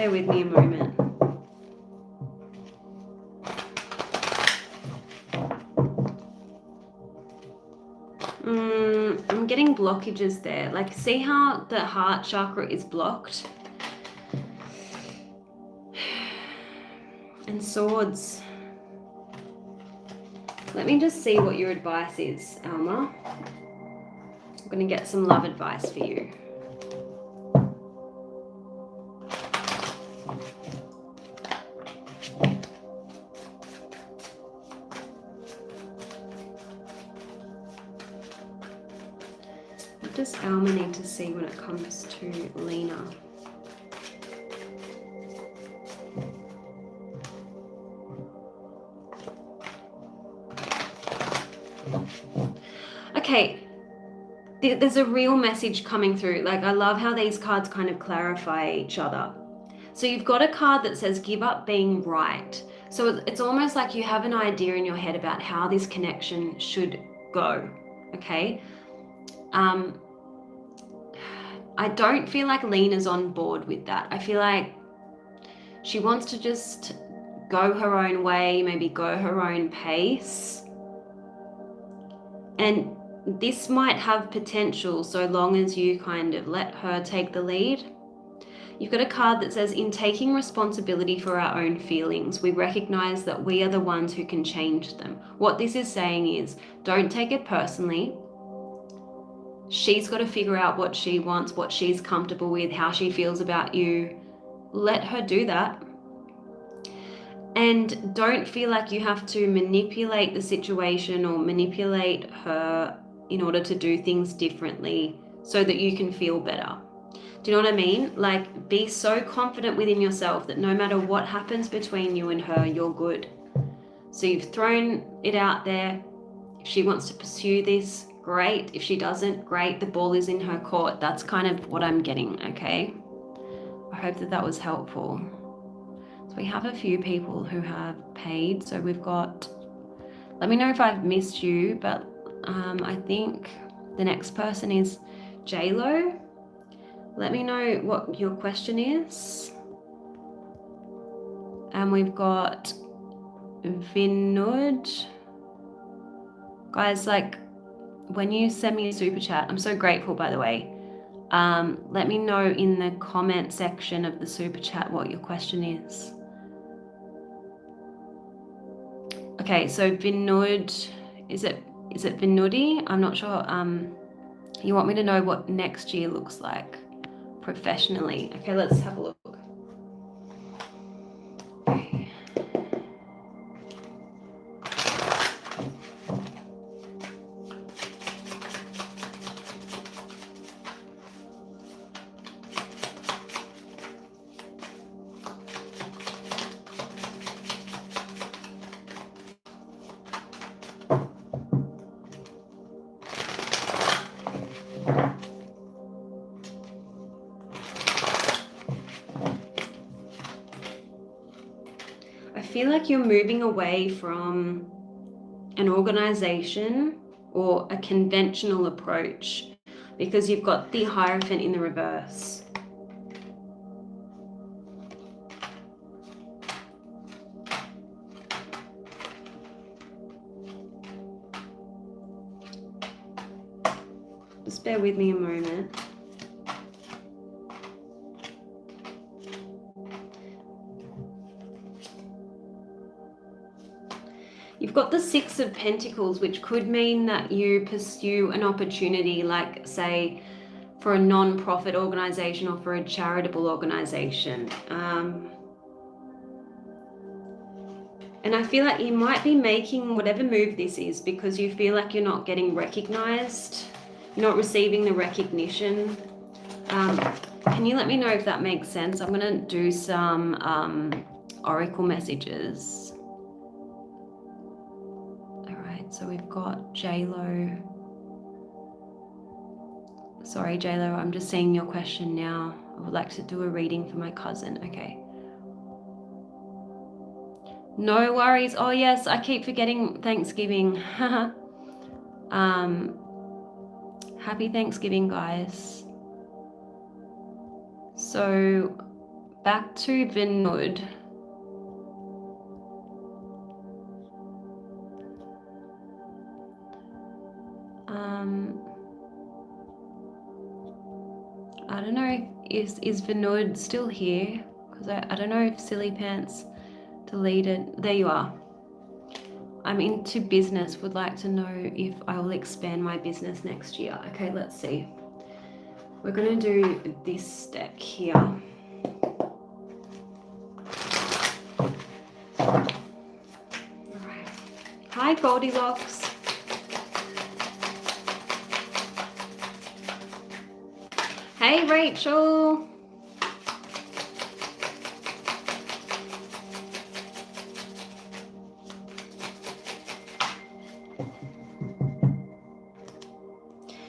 [SPEAKER 1] bear with me a moment. I'm getting blockages there. Like, see how the heart chakra is blocked? And swords. Let me just see what your advice is, Alma. I'm going to get some love advice for you. What does Alma need to see when it comes to Lena? Okay, there's a real message coming through. Like, I love how these cards kind of clarify each other. So you've got a card that says give up being right. So it's almost like you have an idea in your head about how this connection should go, okay? I don't feel like Lena's on board with that. I feel like she wants to just go her own way, maybe go her own pace. And this might have potential so long as you kind of let her take the lead. You've got a card that says, in taking responsibility for our own feelings, we recognize that we are the ones who can change them. What this is saying is, don't take it personally. She's got to figure out what she wants, what she's comfortable with, how she feels about you. Let her do that. And don't feel like you have to manipulate the situation or manipulate her in order to do things differently so that you can feel better. Do you know what I mean? Like, be so confident within yourself that no matter what happens between you and her, you're good. So you've thrown it out there. If she wants to pursue this, great. If she doesn't, great. The ball is in her court. That's kind of what I'm getting, okay? I hope that was helpful. So we have a few people who have paid. So we've got, let me know if I've missed you, but I think the next person is J-Lo. Let me know what your question is. And we've got Vinud. Guys, like, when you send me a super chat, I'm so grateful, by the way. Let me know in the comment section of the super chat what your question is. Okay, so Vinud, is it Vinudi? I'm not sure. You want me to know what next year looks like professionally. Okay, let's have a look. Okay. I feel like you're moving away from an organization or a conventional approach because you've got the Hierophant in the reverse. Just bear with me a moment. You've got the Six of Pentacles, which could mean that you pursue an opportunity, like, say, for a non-profit organization or for a charitable organization. And I feel like you might be making whatever move this is because you feel like you're not getting recognized. You're not receiving the recognition. Can you let me know if that makes sense? I'm going to do some oracle messages. So we've got J-Lo. Sorry, J-Lo, I'm just seeing your question now. I would like to do a reading for my cousin. Okay. No worries. Oh, yes, I keep forgetting Thanksgiving. Happy Thanksgiving, guys. So back to Vinod. I don't know, is Vinod still here? Because I don't know if Silly Pants deleted. There you are. I'm into business, would like to know if I will expand my business next year. Okay, let's see. We're going to do this deck here. All right. Hi, Goldilocks. Hey, Rachel.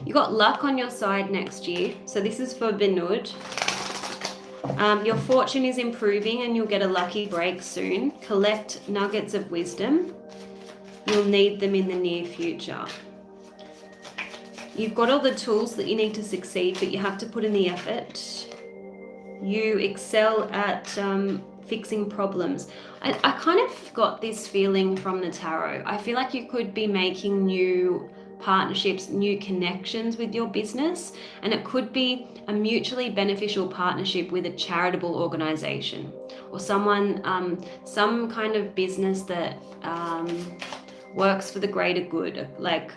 [SPEAKER 1] You got luck on your side next year. So this is for Vinod. Your fortune is improving and you'll get a lucky break soon. Collect nuggets of wisdom. You'll need them in the near future. You've got all the tools that you need to succeed, but you have to put in the effort. You excel at fixing problems. I kind of got this feeling from the tarot. I feel like you could be making new partnerships, new connections with your business, and it could be a mutually beneficial partnership with a charitable organization or someone, some kind of business that works for the greater good. Like,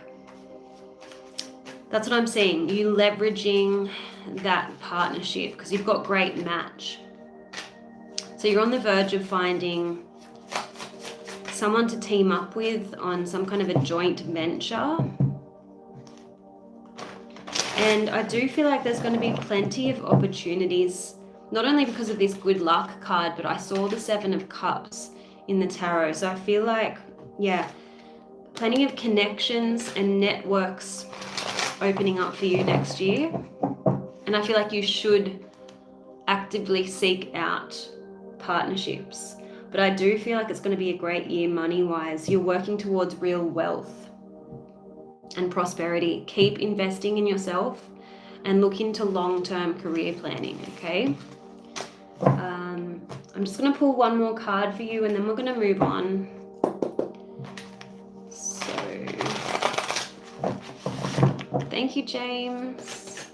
[SPEAKER 1] that's what I'm seeing. You leveraging that partnership because you've got great match. So you're on the verge of finding someone to team up with on some kind of a joint venture. And I do feel like there's going to be plenty of opportunities, not only because of this good luck card, but I saw the 7 of Cups in the tarot. So I feel like, yeah, plenty of connections and networks opening up for you next year. And I feel like you should actively seek out partnerships. But I do feel like it's going to be a great year money-wise. You're working towards real wealth and prosperity. Keep investing in yourself and look into long-term career planning, okay? I'm just going to pull one more card for you and then we're going to move on. So, thank you, James.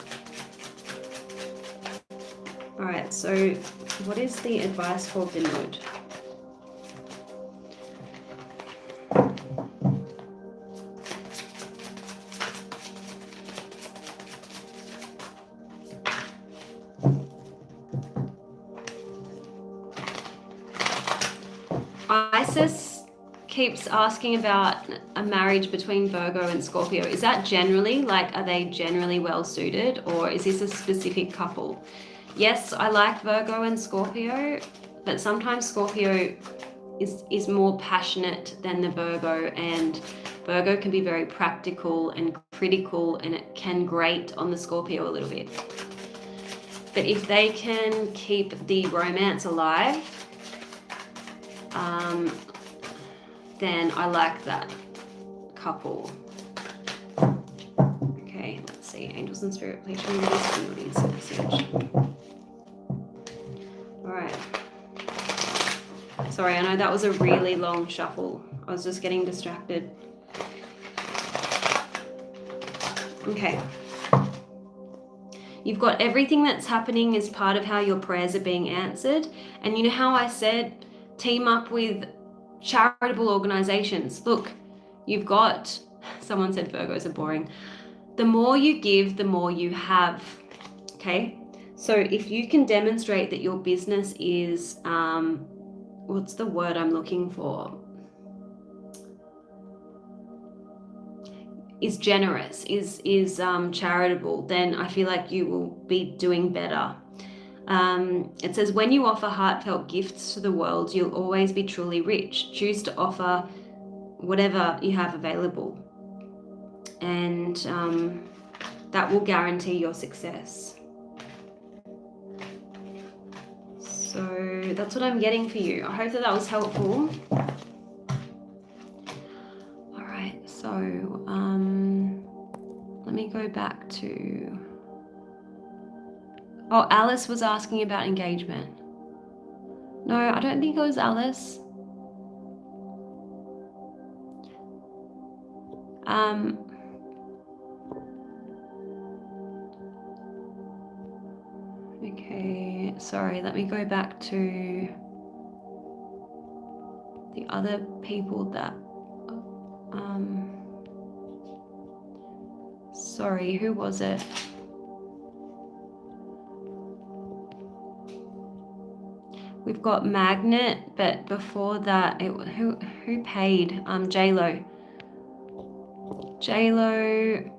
[SPEAKER 1] All right, so what is the advice for Vinod? Isis keeps asking about a marriage between Virgo and Scorpio. Is that generally, like, are they generally well suited, or is this a specific couple? Yes, I like Virgo and Scorpio, but sometimes Scorpio is more passionate than the Virgo, and Virgo can be very practical and critical, and it can grate on the Scorpio a little bit. But if they can keep the romance alive, then I like that couple. Okay, let's see. Angels and Spirit, please show me this audience message. Alright. Sorry, I know that was a really long shuffle. I was just getting distracted. Okay. You've got everything that's happening as part of how your prayers are being answered. And you know how I said team up with charitable organizations? Look, you've got, someone said Virgos are boring. The more you give, the more you have. Okay? So if you can demonstrate that your business is, what's the word I'm looking for? Is generous, is charitable, then I feel like you will be doing better. It says, when you offer heartfelt gifts to the world, you'll always be truly rich. Choose to offer whatever you have available, and that will guarantee your success. So that's what I'm getting for you. I hope that was helpful. All right, so let me go back to... Oh, Alice was asking about engagement. No, I don't think it was Alice. Okay, sorry, let me go back to the other people that, sorry, who was it? We've got Magnet, but before that, who paid? J-Lo. J-Lo,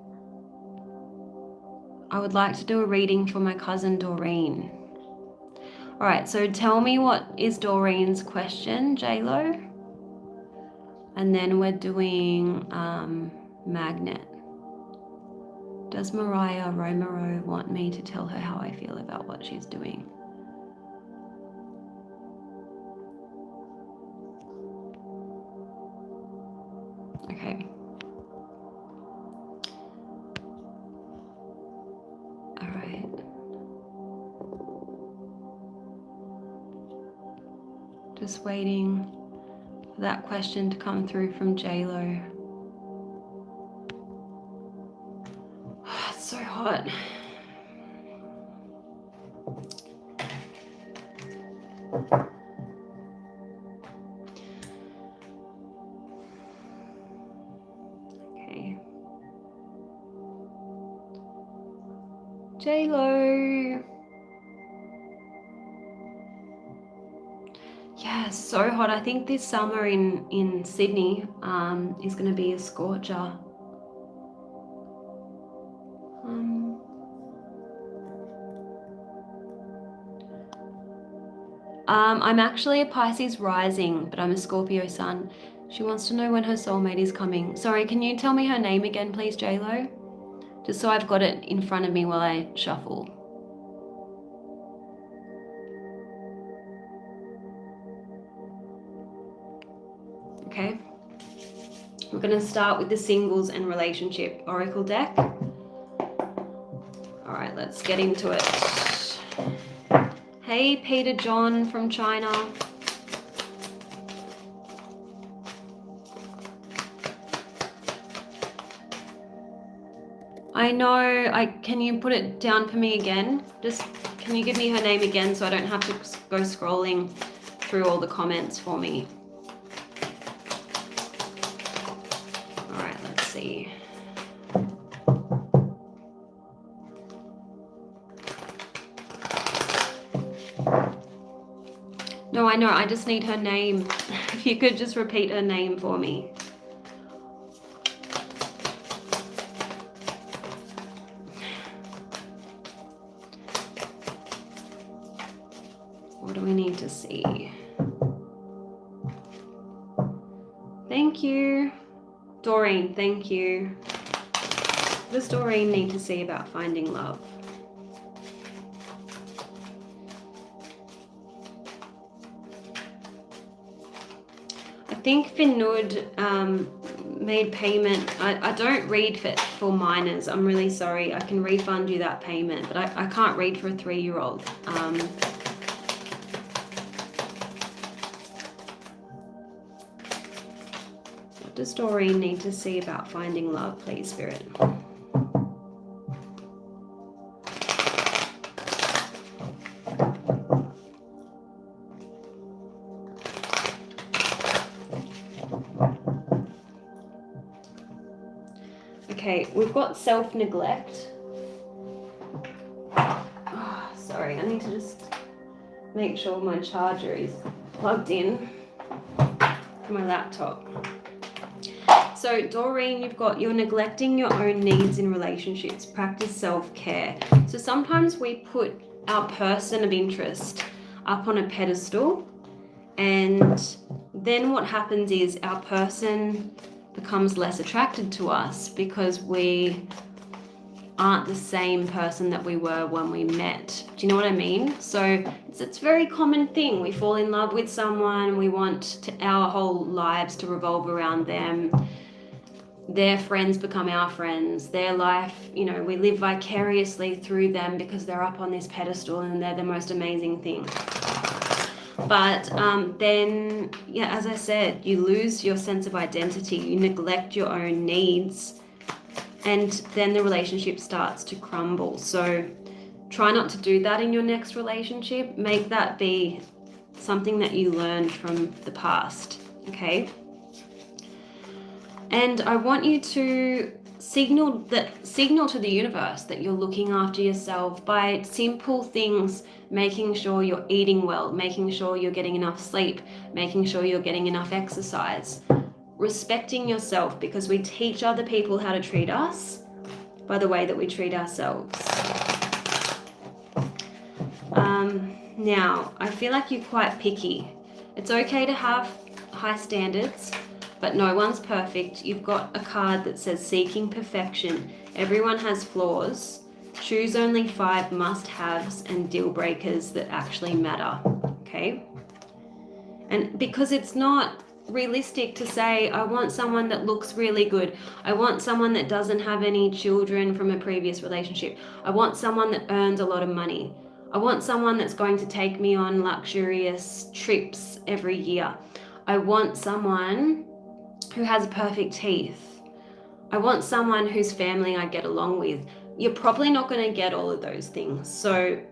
[SPEAKER 1] I would like to do a reading for my cousin Doreen. All right, so tell me what is Doreen's question, J-Lo? And then we're doing Magnet. Does Mariah Romero want me to tell her how I feel about what she's doing? Okay. All right. Just waiting for that question to come through from J-Lo. It's so hot. Okay. J-Lo. Yeah, so hot. I think this summer in Sydney is going to be a scorcher. I'm actually a Pisces rising, but I'm a Scorpio sun. She wants to know when her soulmate is coming. Sorry, can you tell me her name again, please, J-Lo? Just so I've got it in front of me while I shuffle. Okay. We're going to start with the singles and relationship oracle deck. All right, let's get into it. Hey, Peter John from China. I know, can you put it down for me again? Can you give me her name again so I don't have to go scrolling through all the comments for me? All right, let's see. No, I know, I just need her name. If you could just repeat her name for me. What do we need to see? Thank you. Doreen, thank you. What does Doreen need to see about finding love? I think Finud made payment. I don't read for minors. I'm really sorry. I can refund you that payment, but I can't read for a 3-year-old. What does Doreen need to see about finding love, please, Spirit? Okay, we've got self-neglect. Oh, sorry, I need to just make sure my charger is plugged in to my laptop. So Doreen, you're neglecting your own needs in relationships. Practice self-care. So sometimes we put our person of interest up on a pedestal, and then what happens is our person becomes less attracted to us because we aren't the same person that we were when we met. Do you know what I mean? So it's a very common thing. We fall in love with someone, we want our whole lives to revolve around them. Their friends become our friends. Their life, we live vicariously through them because they're up on this pedestal and they're the most amazing thing. But then, yeah, as I said, you lose your sense of identity, you neglect your own needs, and then the relationship starts to crumble. So try not to do that in your next relationship. Make that be something that you learned from the past, okay? And I want you to signal to the universe that you're looking after yourself by simple things, making sure you're eating well, making sure you're getting enough sleep, making sure you're getting enough exercise, respecting yourself, because we teach other people how to treat us by the way that we treat ourselves. Now, I feel like you're quite picky. It's okay to have high standards, but no one's perfect. You've got a card that says seeking perfection. Everyone has flaws. Choose only 5 must-haves and deal breakers that actually matter, okay? And because it's not realistic to say, I want someone that looks really good. I want someone that doesn't have any children from a previous relationship. I want someone that earns a lot of money. I want someone that's going to take me on luxurious trips every year. I want someone who has perfect teeth. I want someone whose family I get along with. You're probably not going to get all of those things. So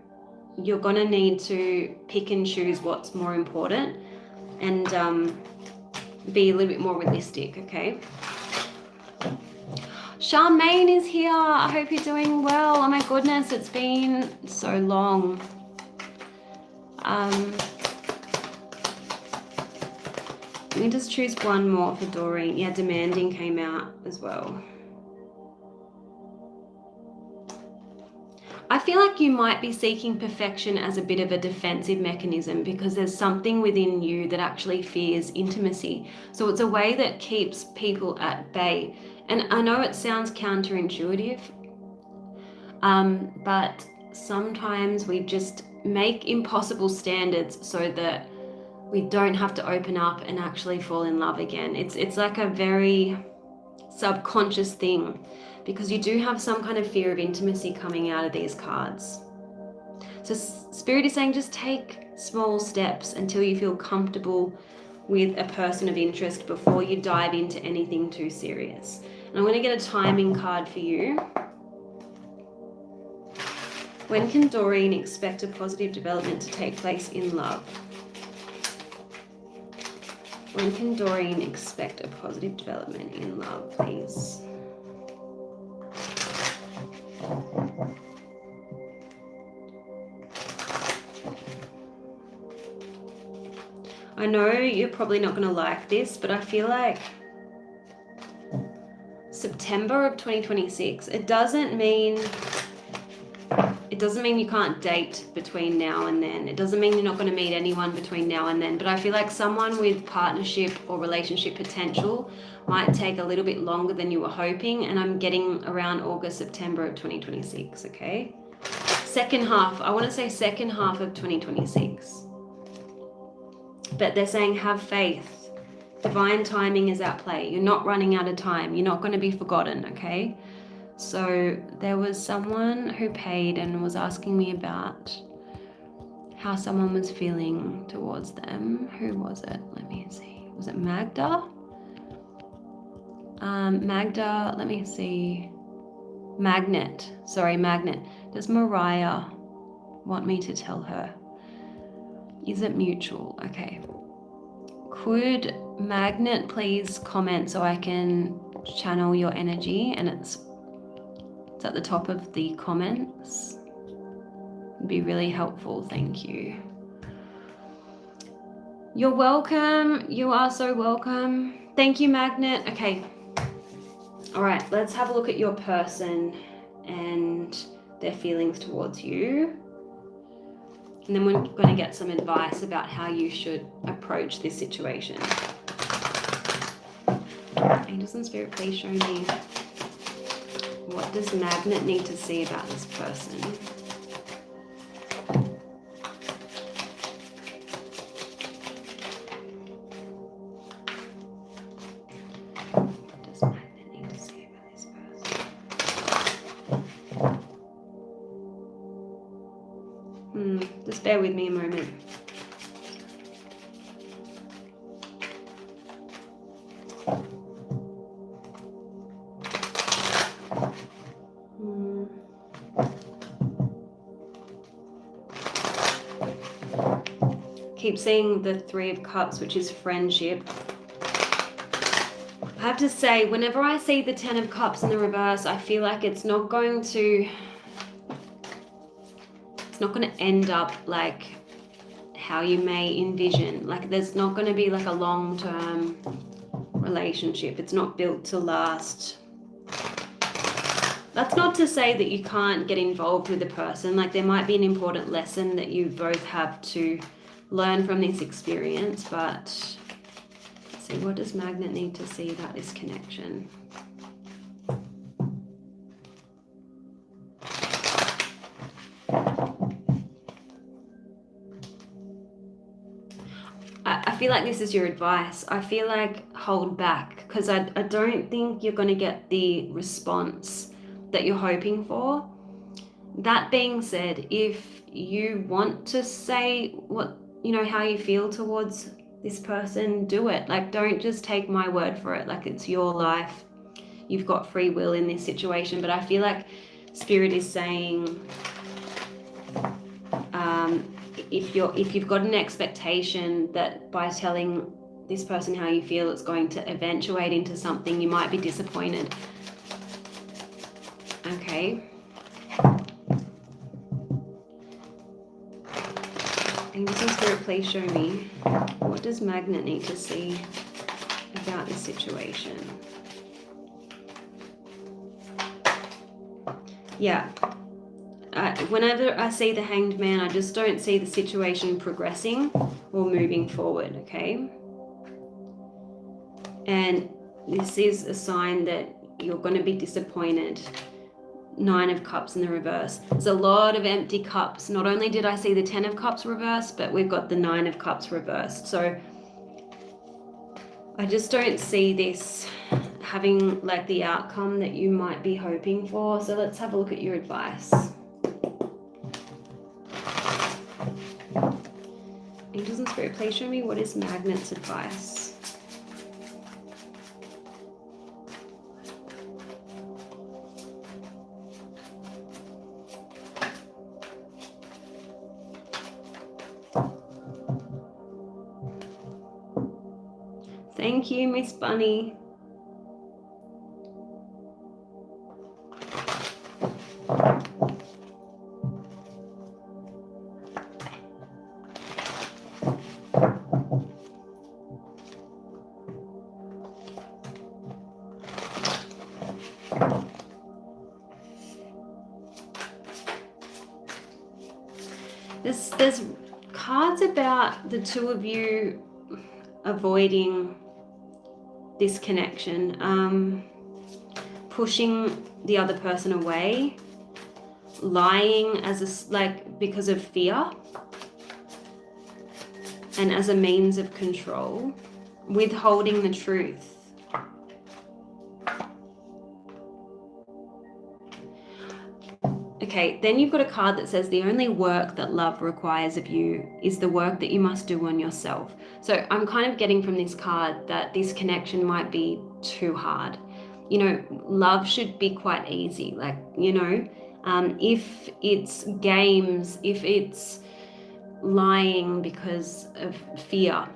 [SPEAKER 1] you're going to need to pick and choose what's more important and be a little bit more realistic, okay? Charmaine is here. I hope you're doing well. Oh my goodness, it's been so long. Let me just choose one more for Doreen. Yeah, demanding came out as well. I feel like you might be seeking perfection as a bit of a defensive mechanism because there's something within you that actually fears intimacy. So it's a way that keeps people at bay. And I know it sounds counterintuitive, but sometimes we just make impossible standards so that we don't have to open up and actually fall in love again. It's like a very subconscious thing, because you do have some kind of fear of intimacy coming out of these cards. So Spirit is saying just take small steps until you feel comfortable with a person of interest before you dive into anything too serious. And I'm going to get a timing card for you. When can Doreen expect a positive development to take place in love? When can Doreen expect a positive development in love, please? I know you're probably not going to like this, but I feel like September of 2026, it doesn't mean you can't date between now and then. It doesn't mean you're not going to meet anyone between now and then, but I feel like someone with partnership or relationship potential might take a little bit longer than you were hoping, and I'm getting around August, September of 2026, okay? Second half, I want to say second half of 2026. But they're saying have faith. Divine timing is at play. You're not running out of time. You're not going to be forgotten, okay? So there was someone who paid and was asking me about how someone was feeling towards them. Who was it? Let me see. Was it Magda? Magda, let me see. Magnet. Sorry, Magnet. Does Mariah want me to tell her? Is it mutual? Okay. Could Magnet please comment so I can channel your energy? And it's at the top of the comments. It'd be really helpful. Thank you. You're welcome. You are so welcome. Thank you, Magnet. Okay. All right, let's have a look at your person and their feelings towards you. And then we're going to get some advice about how you should approach this situation. Angels and Spirit, please show me, what does Magnet need to see about this person? What does Magnet need to see about this person? Just bear with me a moment. keep seeing the Three of Cups, which is friendship. I have to say, whenever I see the Ten of Cups in the reverse, I feel like it's not going to end up like how you may envision. Like there's not going to be like a long-term relationship. It's not built to last. That's not to say that you can't get involved with a person. Like there might be an important lesson that you both have to learn from this experience, but let's see, what does Magnet need to see about this connection? I feel like this is your advice. I feel like hold back, because I don't think you're going to get the response that you're hoping for. That being said, if you want to say what, how you feel towards this person, do it. Like, don't just take my word for it. Like, it's your life. You've got free will in this situation. But I feel like Spirit is saying, if you've got an expectation that by telling this person how you feel it's going to eventuate into something, you might be disappointed. Okay. Angels and Spirit, please show me, what does Magnet need to see about this situation? Yeah. Whenever I see the Hanged Man, I just don't see the situation progressing or moving forward, okay? And this is a sign that you're going to be disappointed. Nine of Cups in the reverse. There's a lot of empty cups. Not only did I see the Ten of Cups reversed, but we've got the Nine of Cups reversed. So I just don't see this having like the outcome that you might be hoping for. So let's have a look at your advice. Angels and Spirit, please show me, what is Magnet's advice? Thank you, Miss Bunny. There's cards about the two of you avoiding this connection, pushing the other person away, lying because of fear and as a means of control, withholding the truth. Okay, then you've got a card that says the only work that love requires of you is the work that you must do on yourself. So I'm kind of getting from this card that this connection might be too hard. Love should be quite easy. Like, if it's games, if it's lying because of fear,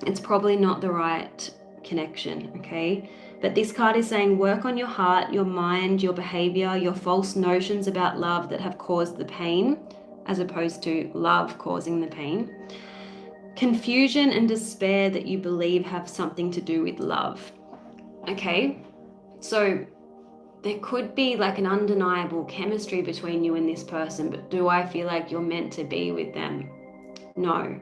[SPEAKER 1] it's probably not the right connection, okay? But this card is saying work on your heart, your mind, your behavior, your false notions about love that have caused the pain, as opposed to love causing the pain. Confusion and despair that you believe have something to do with love. Okay, so there could be like an undeniable chemistry between you and this person, but do I feel like you're meant to be with them? No.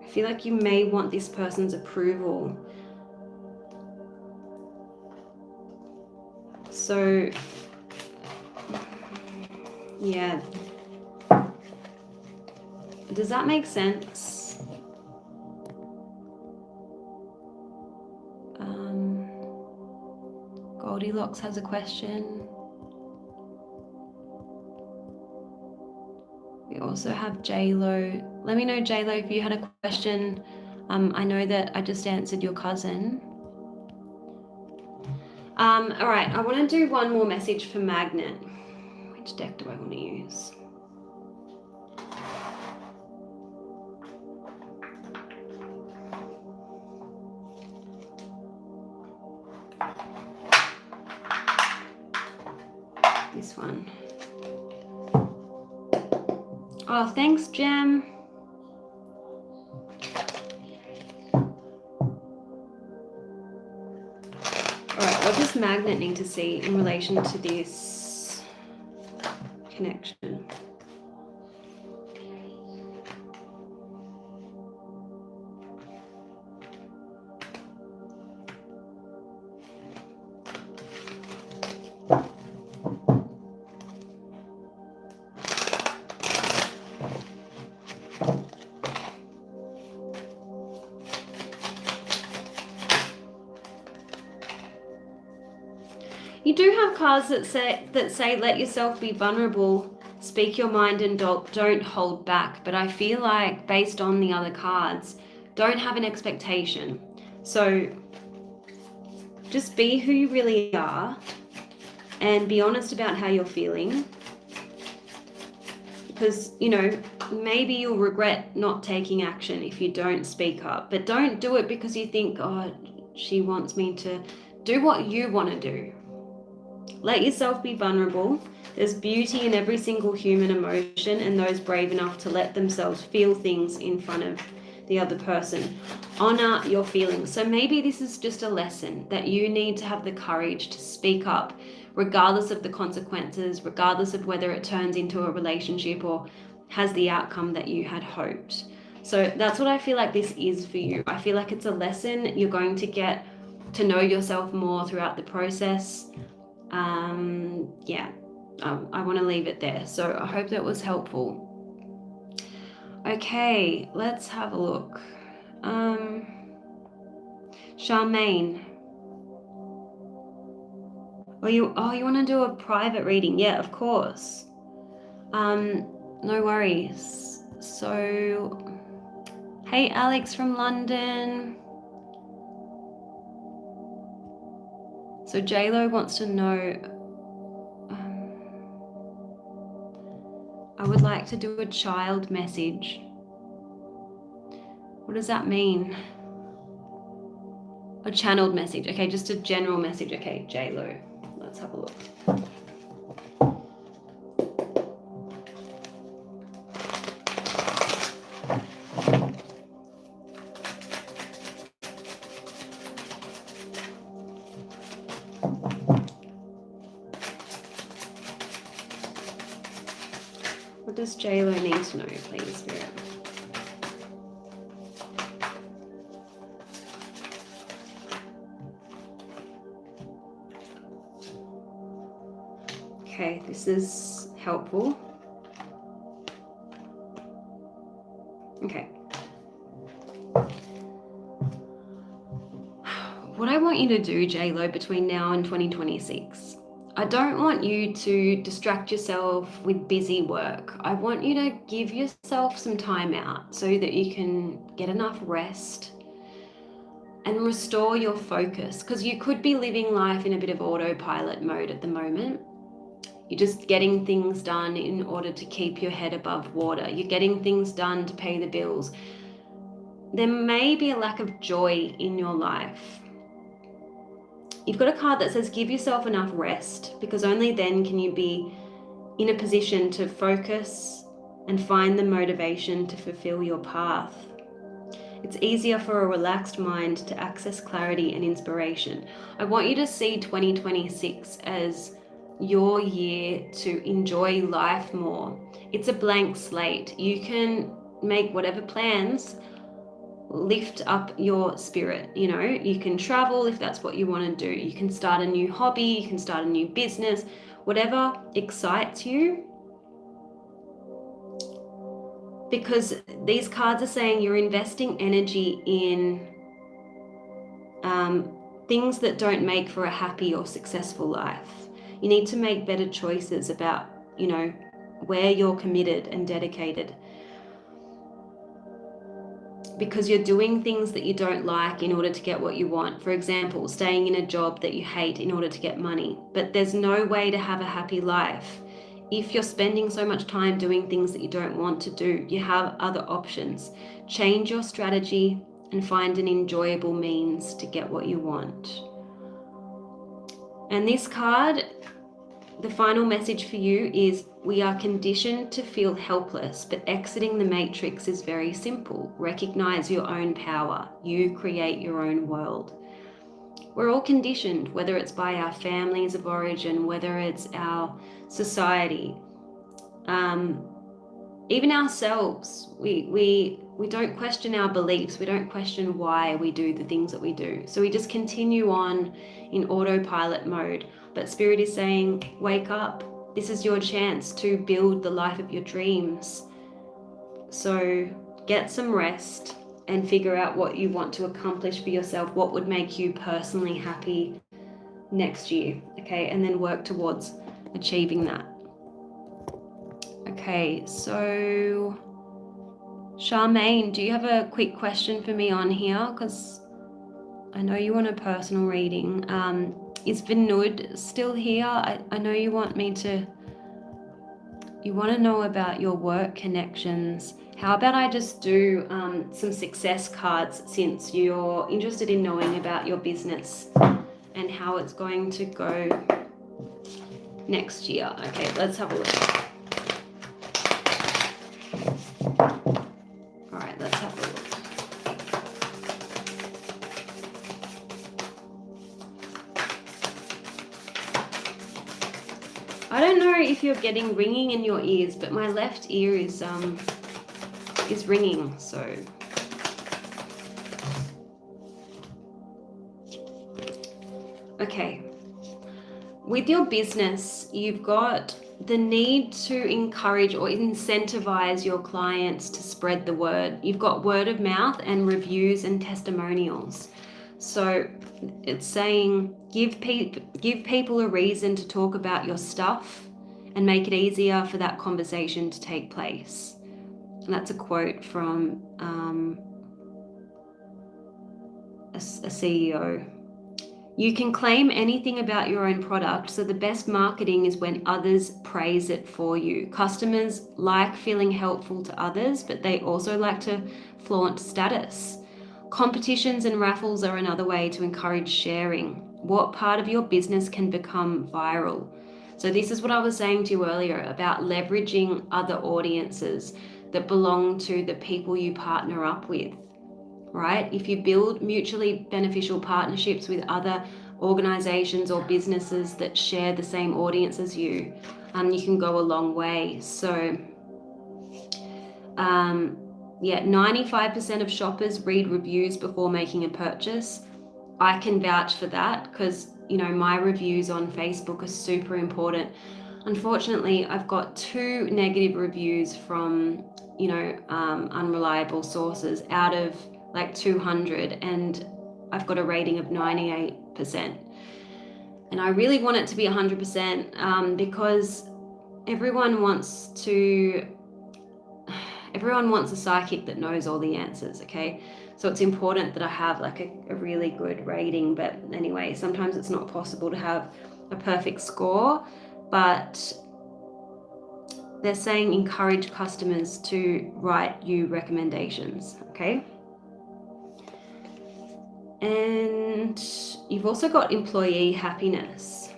[SPEAKER 1] I feel like you may want this person's approval. So, yeah. Does that make sense? Goldilocks has a question. We also have J-Lo. Let me know, J-Lo, if you had a question. I know that I just answered your cousin. All right, I want to do one more message for Magnet. Which deck do I want to use? This one. Oh, thanks, Jem. Alright, what does Magnet need to see in relation to this connection? You do have cards that say let yourself be vulnerable, speak your mind, and don't hold back. But I feel like, based on the other cards, don't have an expectation. So just be who you really are and be honest about how you're feeling. Because, you know, maybe you'll regret not taking action if you don't speak up. But don't do it because you think, oh, she wants me to. Do what you want to do. Let yourself be vulnerable. There's beauty in every single human emotion, and those brave enough to let themselves feel things in front of the other person. Honor your feelings. So maybe this is just a lesson that you need to have the courage to speak up, regardless of the consequences, regardless of whether it turns into a relationship or has the outcome that you had hoped. So that's what I feel like this is for you. I feel like it's a lesson. You're going to get to know yourself more throughout the process. I want to leave it there. So I hope that was helpful. Okay, let's have a look. Charmaine. You want to do a private reading? Yeah, of course. No worries. So, hey, Alex from London. So JLo wants to know, I would like to do a child message. What does that mean? A channeled message. Okay, just a general message. Okay, JLo. Let's have a look. What does JLo need to know, please, Spirit? Okay, this is helpful. Okay. What I want you to do, JLo, between now and 2026, I don't want you to distract yourself with busy work. I want you to give yourself some time out so that you can get enough rest and restore your focus, because you could be living life in a bit of autopilot mode at the moment. You're just getting things done in order to keep your head above water. You're getting things done to pay the bills. There may be a lack of joy in your life. You've got a card that says give yourself enough rest, because only then can you be in a position to focus and find the motivation to fulfill your path. It's easier for a relaxed mind to access clarity and inspiration. I want you to see 2026 as your year to enjoy life more. It's a blank slate. You can make whatever plans lift up your spirit. You know, you can travel if that's what you want to do. You can start a new hobby, you can start a new business, whatever excites you. Because these cards are saying you're investing energy in things that don't make for a happy or successful life. You need to make better choices about, you know, where you're committed and dedicated. because you're doing things that you don't like in order to get what you want. For example, staying in a job that you hate in order to get money. But there's no way to have a happy life if you're spending so much time doing things that you don't want to do. You have other options. Change your strategy and find an enjoyable means to get what you want. And this card, the final message for you is, we are conditioned to feel helpless, but exiting the matrix is very simple. Recognize your own power. You create your own world. We're all conditioned, whether it's by our families of origin, whether it's our society, even ourselves. We don't question our beliefs. We don't question why we do the things that we do. So we just continue on in autopilot mode. But Spirit is saying, wake up. This is your chance to build the life of your dreams. So get some rest and figure out what you want to accomplish for yourself, what would make you personally happy next year, okay? And then work towards achieving that. Okay, so Charmaine, do you have a quick question for me on here? Because I know you want a personal reading. Is Vinud still here? I know you want to know about your work connections. How about I just do some success cards, since you're interested in knowing about your business and how it's going to go next year. Okay, let's have a look. All right, let's have a look. I don't know if you're getting ringing in your ears, but my left ear is ringing, so. Okay. With your business, you've got the need to encourage or incentivize your clients to spread the word. You've got word of mouth and reviews and testimonials. So it's saying, give people a reason to talk about your stuff and make it easier for that conversation to take place. And that's a quote from a CEO. You can claim anything about your own product, so the best marketing is when others praise it for you. Customers like feeling helpful to others, but they also like to flaunt status. Competitions and raffles are another way to encourage sharing. What part of your business can become viral? So this is what I was saying to you earlier about leveraging other audiences that belong to the people you partner up with, right? If you build mutually beneficial partnerships with other organizations or businesses that share the same audience as you, you can go a long way. So, 95% of shoppers read reviews before making a purchase. I can vouch for that because, my reviews on Facebook are super important. Unfortunately, I've got 2 negative reviews from, unreliable sources out of like 200, and I've got a rating of 98%. And I really want it to be 100% because everyone wants a psychic that knows all the answers, okay? So it's important that I have like a really good rating. But anyway, sometimes it's not possible to have a perfect score, but they're saying encourage customers to write you recommendations, okay? And you've also got employee happiness.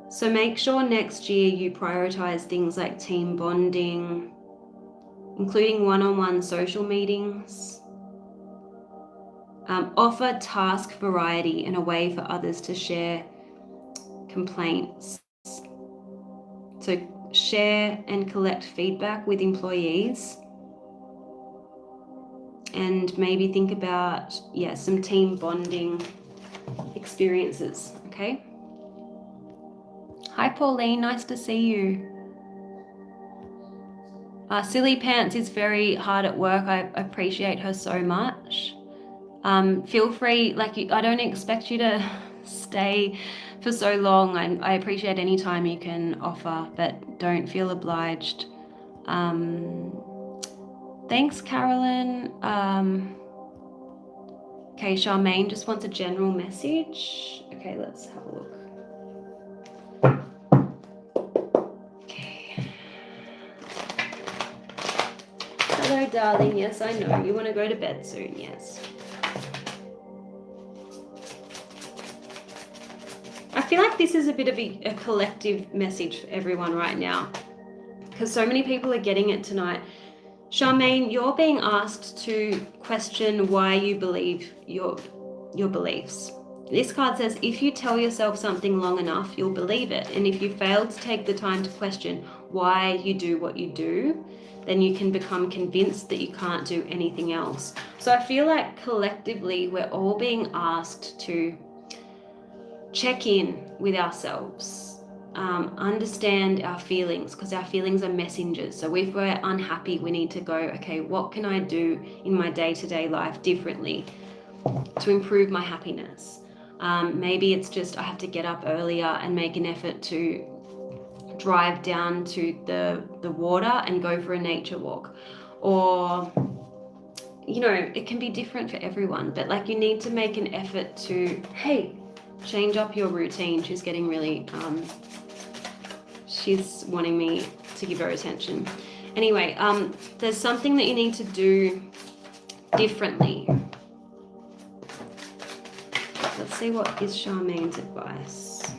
[SPEAKER 1] So make sure next year you prioritize things like team bonding, including one-on-one social meetings. Offer task variety and a way for others to share complaints. So share and collect feedback with employees. And maybe think about, some team bonding experiences, okay? Hi, Pauline, nice to see you. Silly Pants is very hard at work. I appreciate her so much. Feel free, I don't expect you to stay for so long. I appreciate any time you can offer, but don't feel obliged. Thanks, Carolyn. Okay, Charmaine just wants a general message. Okay, let's have a look. Okay. Hello, darling. Yes, I know. You want to go to bed soon. Yes. I feel like this is a bit of a collective message for everyone right now, because so many people are getting it tonight. Charmaine, you're being asked to question why you believe your beliefs. This card says, if you tell yourself something long enough, you'll believe it. And if you fail to take the time to question why you do what you do, then you can become convinced that you can't do anything else. So I feel like collectively we're all being asked to check in with ourselves. Understand our feelings, because our feelings are messengers. So if we're unhappy, we need to go, okay, what can I do in my day-to-day life differently to improve my happiness? Maybe it's just I have to get up earlier and make an effort to drive down to the water and go for a nature walk. Or, you know, it can be different for everyone, but like you need to make an effort to, hey, change up your routine. She's getting really, she's wanting me to give her attention. Anyway, there's something that you need to do differently. Let's see what is Charmaine's advice.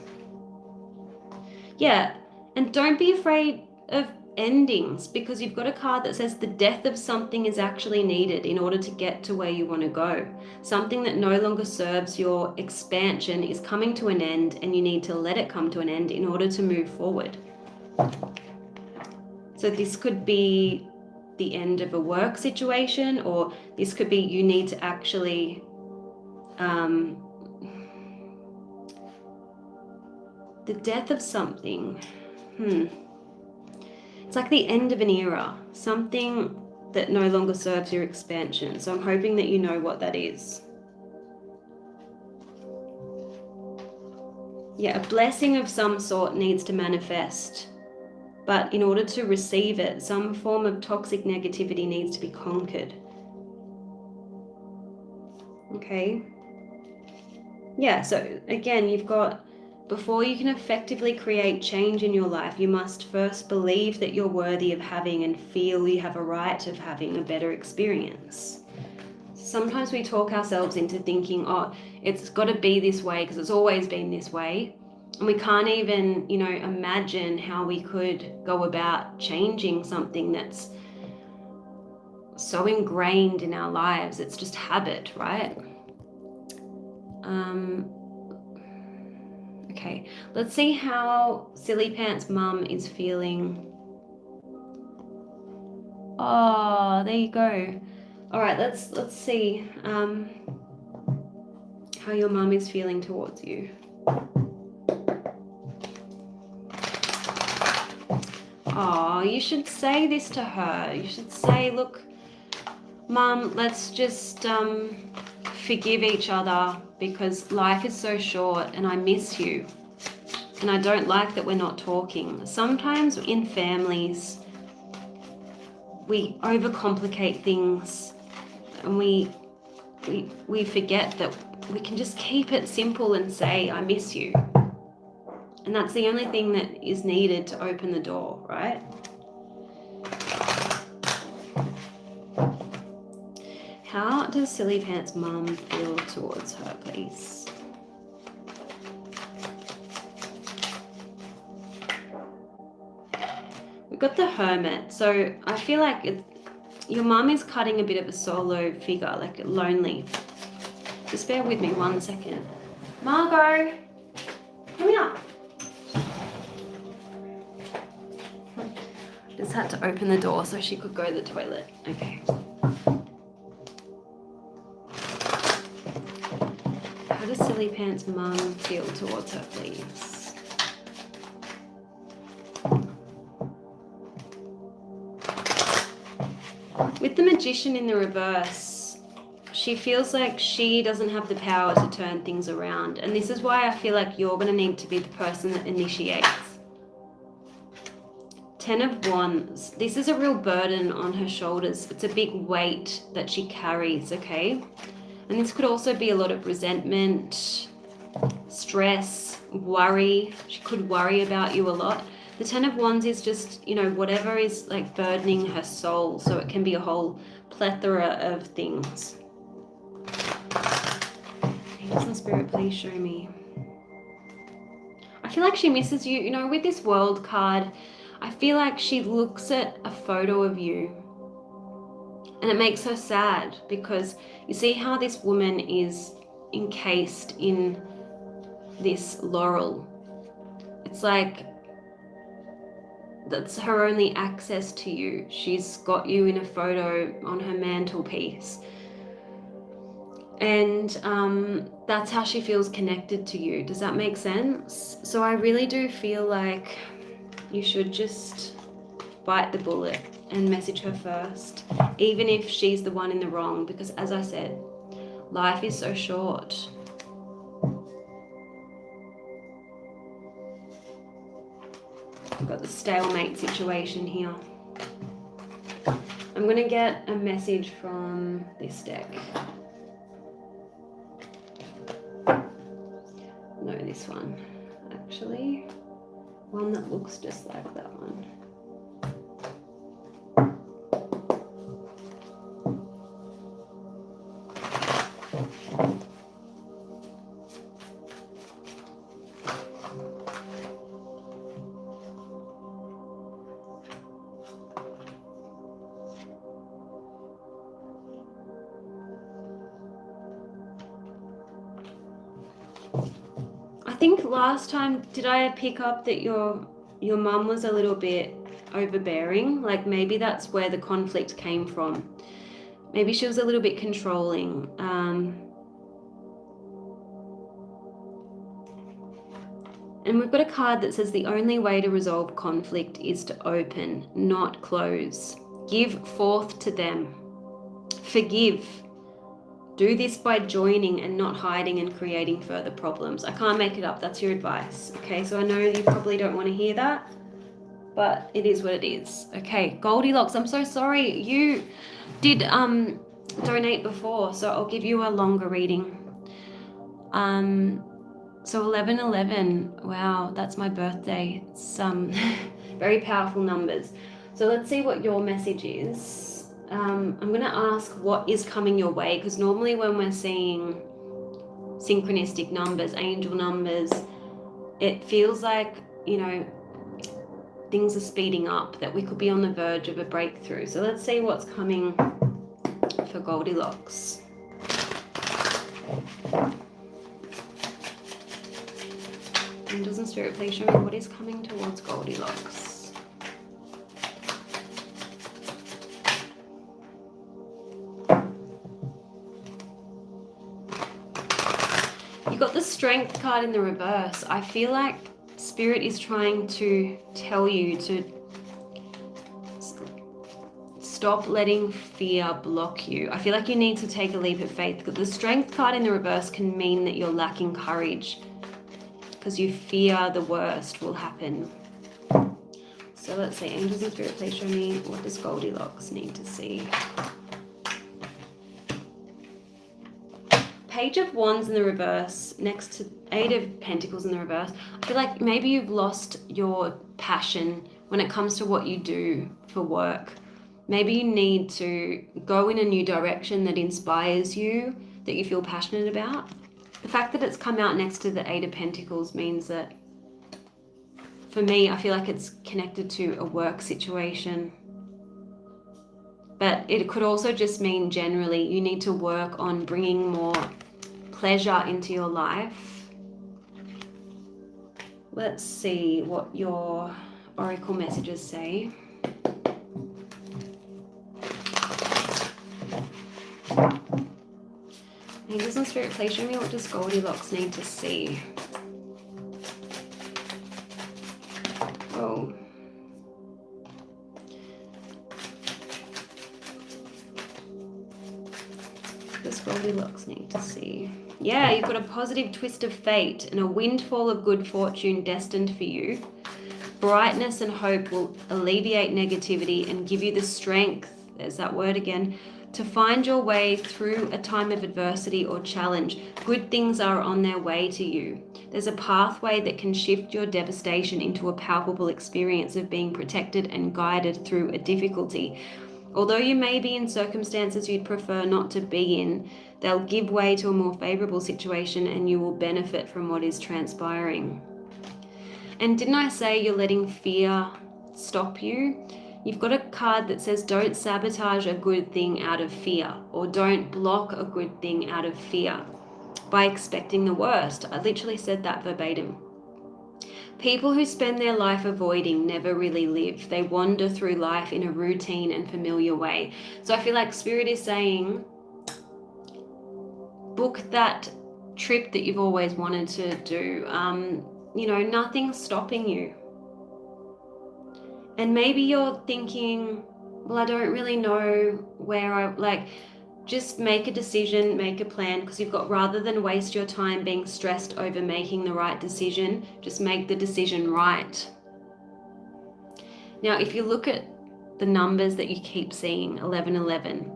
[SPEAKER 1] Yeah, and don't be afraid of endings, because you've got a card that says the death of something is actually needed in order to get to where you want to go. Something that no longer serves your expansion is coming to an end, and you need to let it come to an end in order to move forward. So this could be the end of a work situation, or this could be you need to actually the death of something. It's like the end of an era, something that no longer serves your expansion. So I'm hoping that you know what that is. Yeah, a blessing of some sort needs to manifest. But in order to receive it, some form of toxic negativity needs to be conquered. Okay. Yeah, so again, you've got, before you can effectively create change in your life, you must first believe that you're worthy of having and feel you have a right of having a better experience. Sometimes we talk ourselves into thinking, oh, it's got to be this way because it's always been this way. And we can't even, you know, imagine how we could go about changing something that's so ingrained in our lives. It's just habit, right? Okay, let's see how Silly Pants Mum is feeling. Oh, there you go. All right, let's see how your mum is feeling towards you. Oh, you should say this to her. You should say, look, Mum, let's just forgive each other, because life is so short and I miss you. And I don't like that we're not talking. Sometimes in families, we overcomplicate things, and we forget that we can just keep it simple and say, I miss you. And that's the only thing that is needed to open the door, right? How does Silly Pants Mum feel towards her, please? We've got the Hermit. So I feel like your mum is cutting a bit of a solo figure, like lonely. Just bear with me 1 second. Margot, come here. Just had to open the door so she could go to the toilet. Okay. How does Silly Pants Mum feel towards her, please? With the Magician in the reverse, she feels like she doesn't have the power to turn things around. And this is why I feel like you're going to need to be the person that initiates. Ten of Wands. This is a real burden on her shoulders. It's a big weight that she carries, okay? And this could also be a lot of resentment, stress, worry. She could worry about you a lot. The Ten of Wands is just, you know, whatever is like burdening her soul. So it can be a whole plethora of things. Angels and Spirit, please show me. I feel like she misses you. You know, with this World card, I feel like she looks at a photo of you and it makes her sad, because you see how this woman is encased in this laurel. It's like that's her only access to you. She's got you in a photo on her mantelpiece. And that's how she feels connected to you. Does that make sense? So I really do feel like you should just bite the bullet and message her first, even if she's the one in the wrong, because as I said, life is so short. I've got the stalemate situation here. I'm going to get a message from this deck. No, this one, actually. One that looks just like that one. I think last time, did I pick up that your mum was a little bit overbearing? Like maybe that's where the conflict came from. Maybe she was a little bit controlling. And we've got a card that says the only way to resolve conflict is to open, not close. Give forth to them. Forgive. Do this by joining and not hiding and creating further problems. I can't make it up. That's your advice. Okay, so I know you probably don't want to hear that, but it is what it is. Okay, Goldilocks, I'm so sorry. You did donate before, so I'll give you a longer reading. So 1111, wow, that's my birthday. It's very powerful numbers. So let's see what your message is. I'm going to ask what is coming your way, because normally when we're seeing synchronistic numbers, angel numbers, it feels like, you know, things are speeding up, that we could be on the verge of a breakthrough. So let's see what's coming for Goldilocks. Angels and Spirit, please show me what is coming towards Goldilocks. You got the Strength card in the reverse. I feel like Spirit is trying to tell you to stop letting fear block you. I feel like you need to take a leap of faith. The Strength card in the reverse can mean that you're lacking courage because you fear the worst will happen. So let's see, Angels and Spirit, please show me what does Goldilocks need to see. Page of Wands in the reverse next to Eight of Pentacles in the reverse. I feel like maybe you've lost your passion when it comes to what you do for work. Maybe you need to go in a new direction that inspires you, that you feel passionate about. The fact that it's come out next to the Eight of Pentacles means that, for me, I feel like it's connected to a work situation. But it could also just mean generally you need to work on bringing more pleasure into your life. Let's see what your oracle messages say. Angels and Spirit, please show me what does Goldilocks need to see. Oh. What does Goldilocks need to see? Yeah, you've got a positive twist of fate and a windfall of good fortune destined for you. brightness and hope will alleviate negativity and give you the strength, there's that word again, to find your way through a time of adversity or challenge. Good things are on their way to you. There's a pathway that can shift your devastation into a palpable experience of being protected and guided through a difficulty. Although you may be in circumstances you'd prefer not to be in, they'll give way to a more favorable situation and you will benefit from what is transpiring. And didn't I say you're letting fear stop you? You've got a card that says don't sabotage a good thing out of fear, or don't block a good thing out of fear by expecting the worst. I literally said that verbatim. People who spend their life avoiding never really live. They wander through life in a routine and familiar way. So I feel like Spirit is saying, book that trip that you've always wanted to do. Nothing's stopping you. And maybe you're thinking, well, I don't really know where just make a decision, make a plan, because you've got, rather than waste your time being stressed over making the right decision, just make the decision right. Now, if you look at the numbers that you keep seeing, 1111,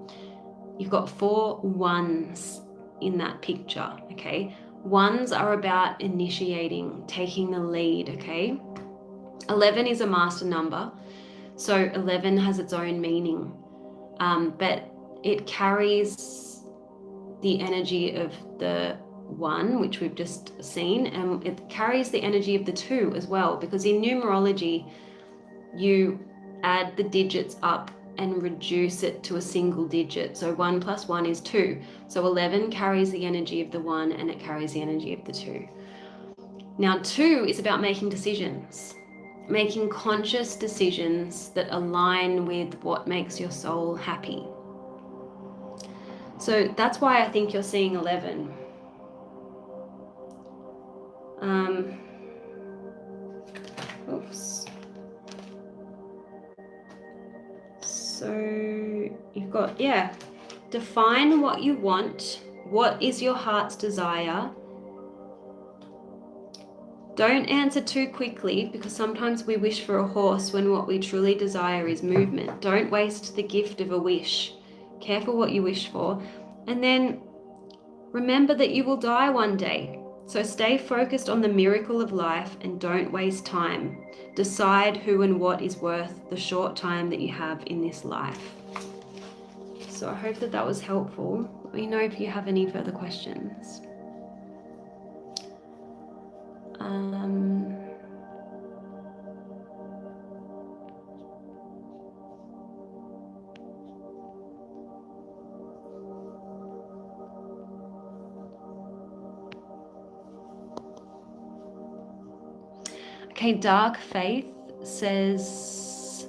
[SPEAKER 1] you've got 4 ones in that picture, okay? Ones are about initiating, taking the lead, okay? 11 is a master number, so 11 has its own meaning, but it carries the energy of the 1, which we've just seen, and it carries the energy of the 2 as well, because in numerology, you add the digits up and reduce it to a single digit. So 1 plus 1 is 2. So 11 carries the energy of the 1 and it carries the energy of the 2. Now 2 is about making decisions, making conscious decisions that align with what makes your soul happy. So that's why I think you're seeing 11. Oops. So you've got, define what you want. What is your heart's desire? Don't answer too quickly, because sometimes we wish for a horse when what we truly desire is movement. Don't waste the gift of a wish. Careful what you wish for. And then remember that you will die one day. So stay focused on the miracle of life and don't waste time. Decide who and what is worth the short time that you have in this life. So I hope that was helpful. Let me know if you have any further questions. Okay, Dark Faith says,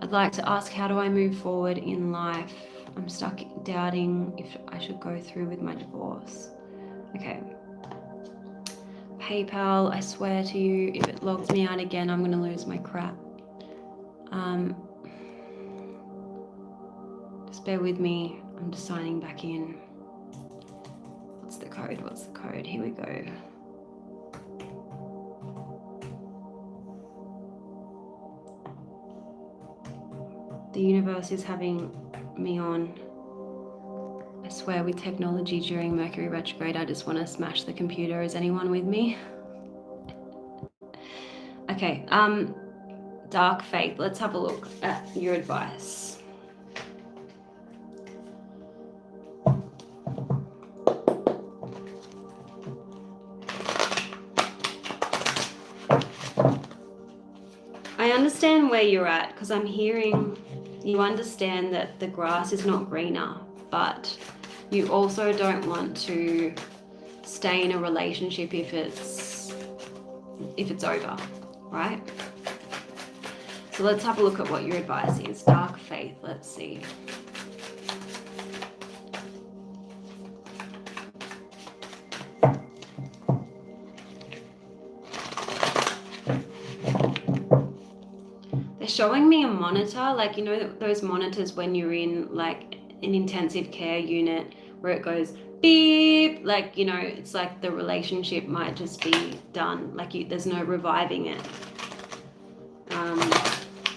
[SPEAKER 1] I'd like to ask, how do I move forward in life? I'm stuck doubting if I should go through with my divorce. Okay. PayPal, I swear to you, if it logs me out again, I'm going to lose my crap. Just bear with me. I'm just signing back in. What's the code? Here we go. The universe is having me on. I swear, with technology during Mercury retrograde, I just want to smash the computer. Is anyone with me? Okay, Dark Faith, let's have a look at your advice. I understand where you're at, because I'm hearing you understand that the grass is not greener, but you also don't want to stay in a relationship if it's over, right? So let's have a look at what your advice is. Dark Faith, let's see. They're showing me a monitor, like, you know, those monitors when you're in like an intensive care unit where it goes beep, like, you know, it's like the relationship might just be done, like there's no reviving it.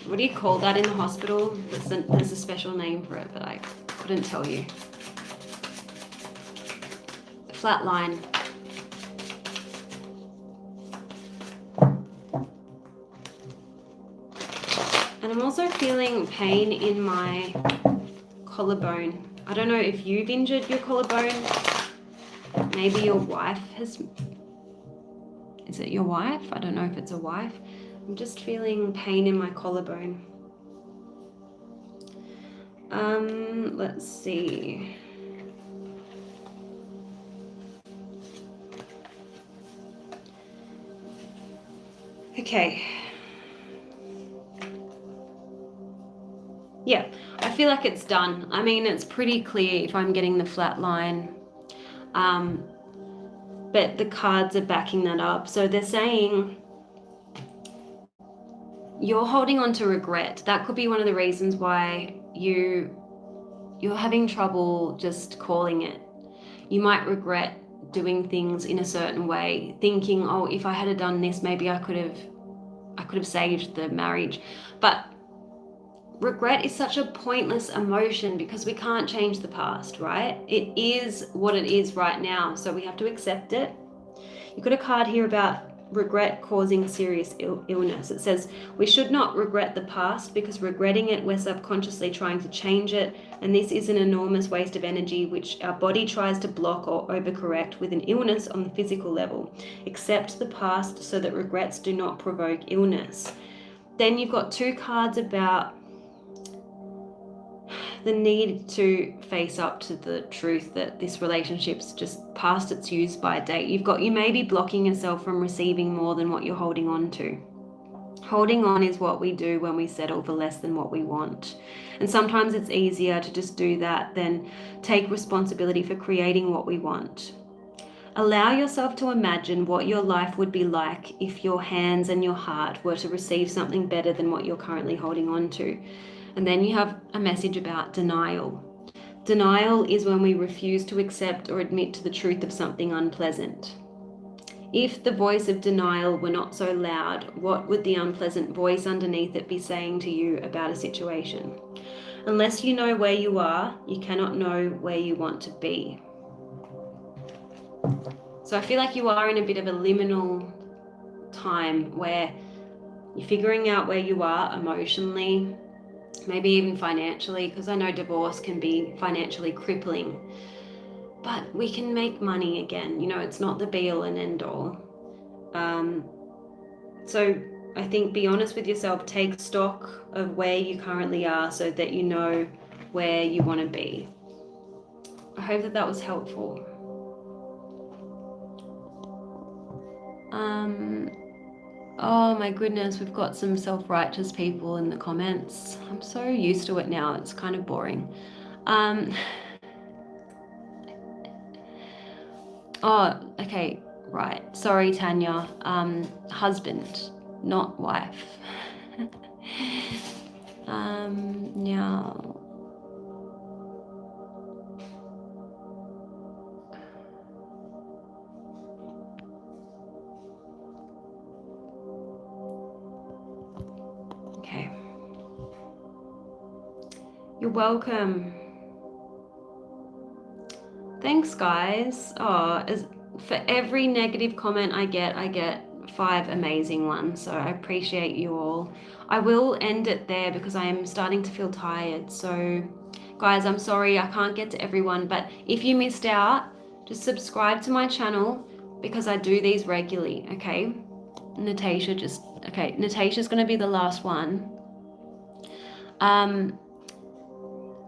[SPEAKER 1] What do you call that in the hospital? There's a special name for it, but I couldn't tell you. Flat line. And I'm also feeling pain in my collarbone. I don't know if you've injured your collarbone. Maybe your wife has. Is it your wife? I don't know if it's a wife. I'm just feeling pain in my collarbone. Let's see. Okay. Yeah, I feel like it's done. I mean, it's pretty clear if I'm getting the flat line. But the cards are backing that up. So they're saying you're holding on to regret. That could be one of the reasons why you're having trouble just calling it. You might regret doing things in a certain way, thinking, oh, if I had done this, maybe I could have saved the marriage. But regret is such a pointless emotion because we can't change the past, right? It is what it is right now, so we have to accept it. You've got a card here about regret causing serious illness. It says we should not regret the past because regretting it, we're subconsciously trying to change it, and this is an enormous waste of energy which our body tries to block or overcorrect with an illness on the physical level. Accept the past so that regrets do not provoke illness. Then you've got two cards about the need to face up to the truth that this relationship's just past its use by date. You may be blocking yourself from receiving more than what you're holding on to. Holding on is what we do when we settle for less than what we want. And sometimes it's easier to just do that than take responsibility for creating what we want. Allow yourself to imagine what your life would be like if your hands and your heart were to receive something better than what you're currently holding on to. And then you have a message about denial. Denial is when we refuse to accept or admit to the truth of something unpleasant. If the voice of denial were not so loud, what would the unpleasant voice underneath it be saying to you about a situation? Unless you know where you are, you cannot know where you want to be. So I feel like you are in a bit of a liminal time where you're figuring out where you are emotionally, maybe even financially, because I know divorce can be financially crippling, but we can make money again. It's not the be all and end all. So I think be honest with yourself, take stock of where you currently are so that you know where you want to be. I hope that was helpful. Oh my goodness, we've got some self-righteous people in the comments. I'm so used to it now, it's kind of boring. Oh, okay, right. Sorry, Tanya. Husband, not wife. Now. Okay. You're welcome. Thanks, guys. For every negative comment I get 5 amazing ones. So I appreciate you all. I will end it there because I am starting to feel tired. So, guys, I'm sorry I can't get to everyone. But if you missed out, just subscribe to my channel because I do these regularly. Okay. Natasha's going to be the last one.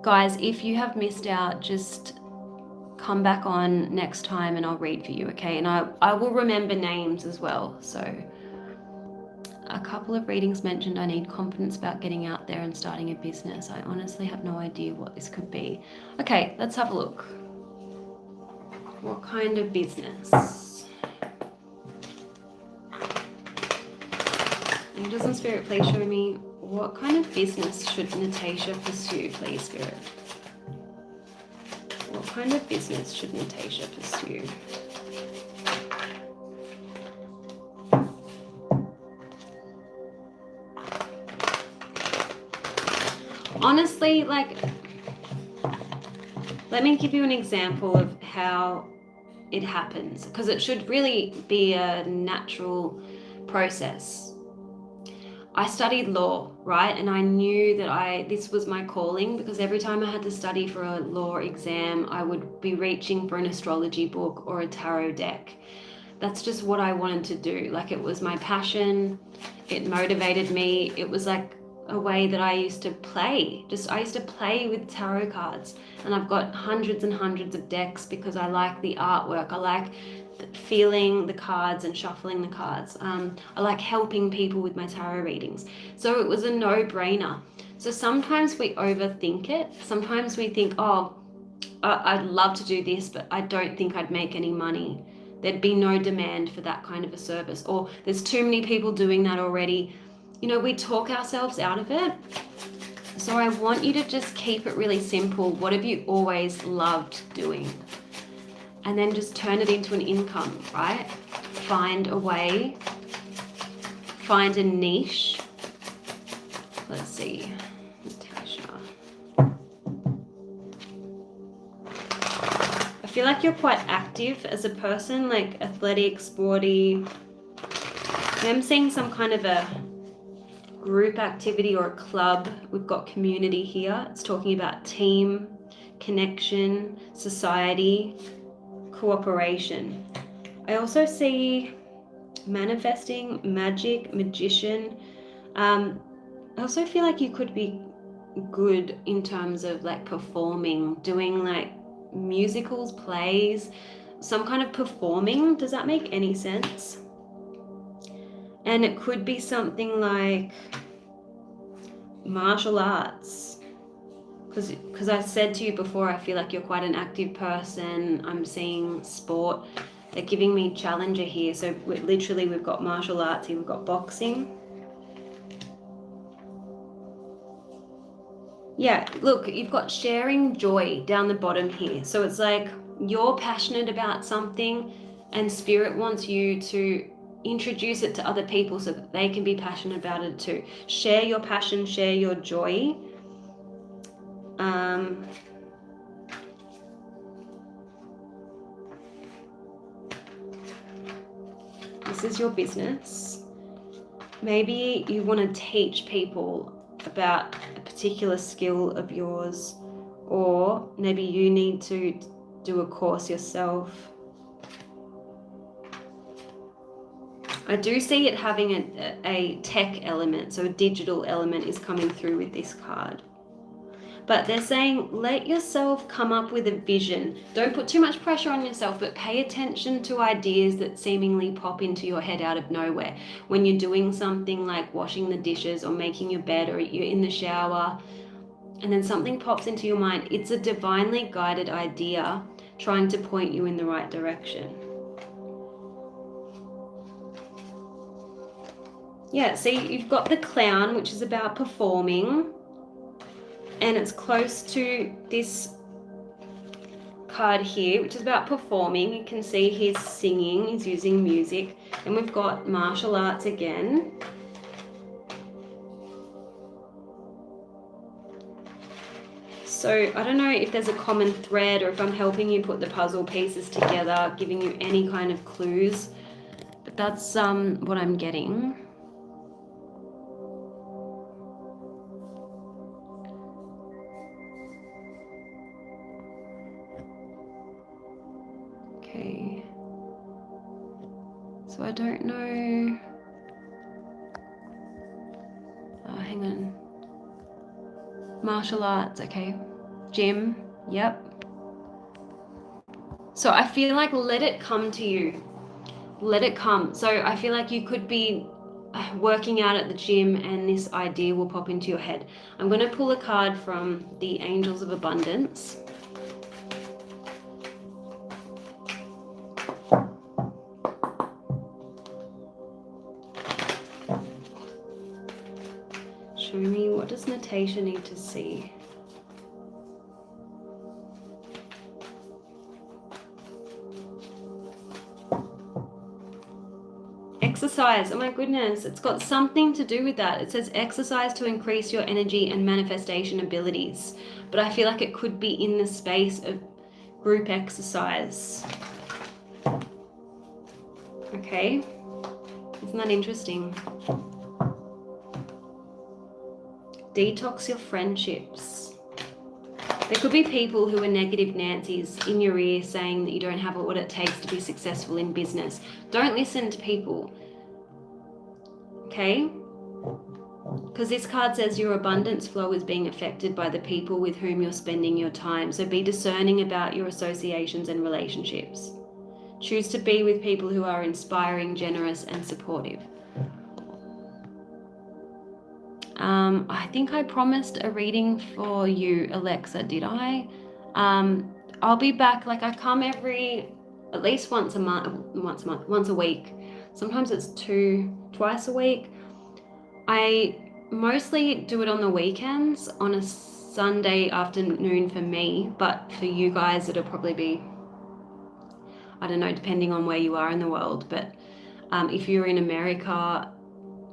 [SPEAKER 1] Guys, if you have missed out, just come back on next time and I'll read for you, okay? And I will remember names as well. So a couple of readings mentioned I need confidence about getting out there and starting a business. I honestly have no idea what this could be. Okay, let's have a look. What kind of business? Angels and Spirit, please show me what kind of business should Natasha pursue, please, Spirit? What kind of business should Natasha pursue? honestly, like, let me give you an example of how it happens, because it should really be a natural process. I studied law, right? And I knew that this was my calling, because every time I had to study for a law exam, I would be reaching for an astrology book or a tarot deck. That's just what I wanted to do. Like, it was my passion. It motivated me. It was like a way that I used to play. I used to play with tarot cards, and I've got hundreds and hundreds of decks because I like the artwork. I like feeling the cards and shuffling the cards. I like helping people with my tarot readings. So it was a no-brainer. So sometimes we overthink it. Sometimes we think, oh, I'd love to do this, but I don't think I'd make any money. There'd be no demand for that kind of a service, or there's too many people doing that already. You know, we talk ourselves out of it. So I want you to just keep it really simple. What have you always loved doing? And then just turn it into an income, right? Find a way, find a niche. Let's see, Natasha. I feel like you're quite active as a person, like athletic, sporty. I'm seeing some kind of a group activity or a club. We've got community here. It's talking about team, connection, society, cooperation. I also see manifesting, magic, magician. I also feel like you could be good in terms of like performing, doing like musicals, plays, some kind of performing. Does that make any sense? And it could be something like martial arts, because I said to you before, I feel like you're quite an active person. I'm seeing sport. They're giving me challenger here. So we've got martial arts here. We've got boxing. Yeah, look, you've got sharing joy down the bottom here. So it's like you're passionate about something and spirit wants you to introduce it to other people so that they can be passionate about it too. Share your passion, share your joy. This is your business. Maybe you want to teach people about a particular skill of yours, or maybe you need to do a course yourself. I do see it having a tech element, so a digital element is coming through with this card. But they're saying, let yourself come up with a vision. Don't put too much pressure on yourself, but pay attention to ideas that seemingly pop into your head out of nowhere. When you're doing something like washing the dishes or making your bed, or you're in the shower, and then something pops into your mind, it's a divinely guided idea trying to point you in the right direction. Yeah, see, you've got the clown, which is about performing, and it's close to this card here, which is about performing. You can see he's singing, he's using music, and we've got martial arts again. So I don't know if there's a common thread or if I'm helping you put the puzzle pieces together, giving you any kind of clues, but that's what I'm getting. Okay. So I don't know. Hang on. Martial arts, okay. Gym, yep. So I feel like let it come to you. Let it come. So I feel like you could be working out at the gym and this idea will pop into your head. I'm going to pull a card from the Angels of Abundance. Show me, what does Natasha need to see? exercise. Oh my goodness, it's got something to do with that. It says exercise to increase your energy and manifestation abilities. But I feel like it could be in the space of group exercise. Okay, isn't that interesting? Detox your friendships. There could be people who are negative Nancy's in your ear saying that you don't have what it takes to be successful in business. Don't listen to people, okay? Because this card says your abundance flow is being affected by the people with whom you're spending your time. So be discerning about your associations and relationships. Choose to be with people who are inspiring, generous, and supportive. I think I promised a reading for you, Alexa, did I? I'll be back. Like, I come at least once a week. Sometimes it's twice a week. I mostly do it on the weekends, on a Sunday afternoon for me, but for you guys it'll probably be, I don't know, depending on where you are in the world. But if you're in America,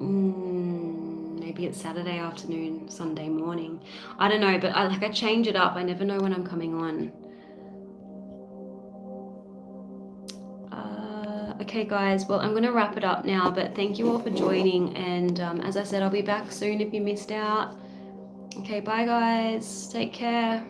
[SPEAKER 1] maybe it's Saturday afternoon, Sunday morning. I don't know, but I change it up. I never know when I'm coming on. Okay, guys, well, I'm going to wrap it up now, but thank you all for joining. And as I said, I'll be back soon if you missed out. Okay, bye, guys. Take care.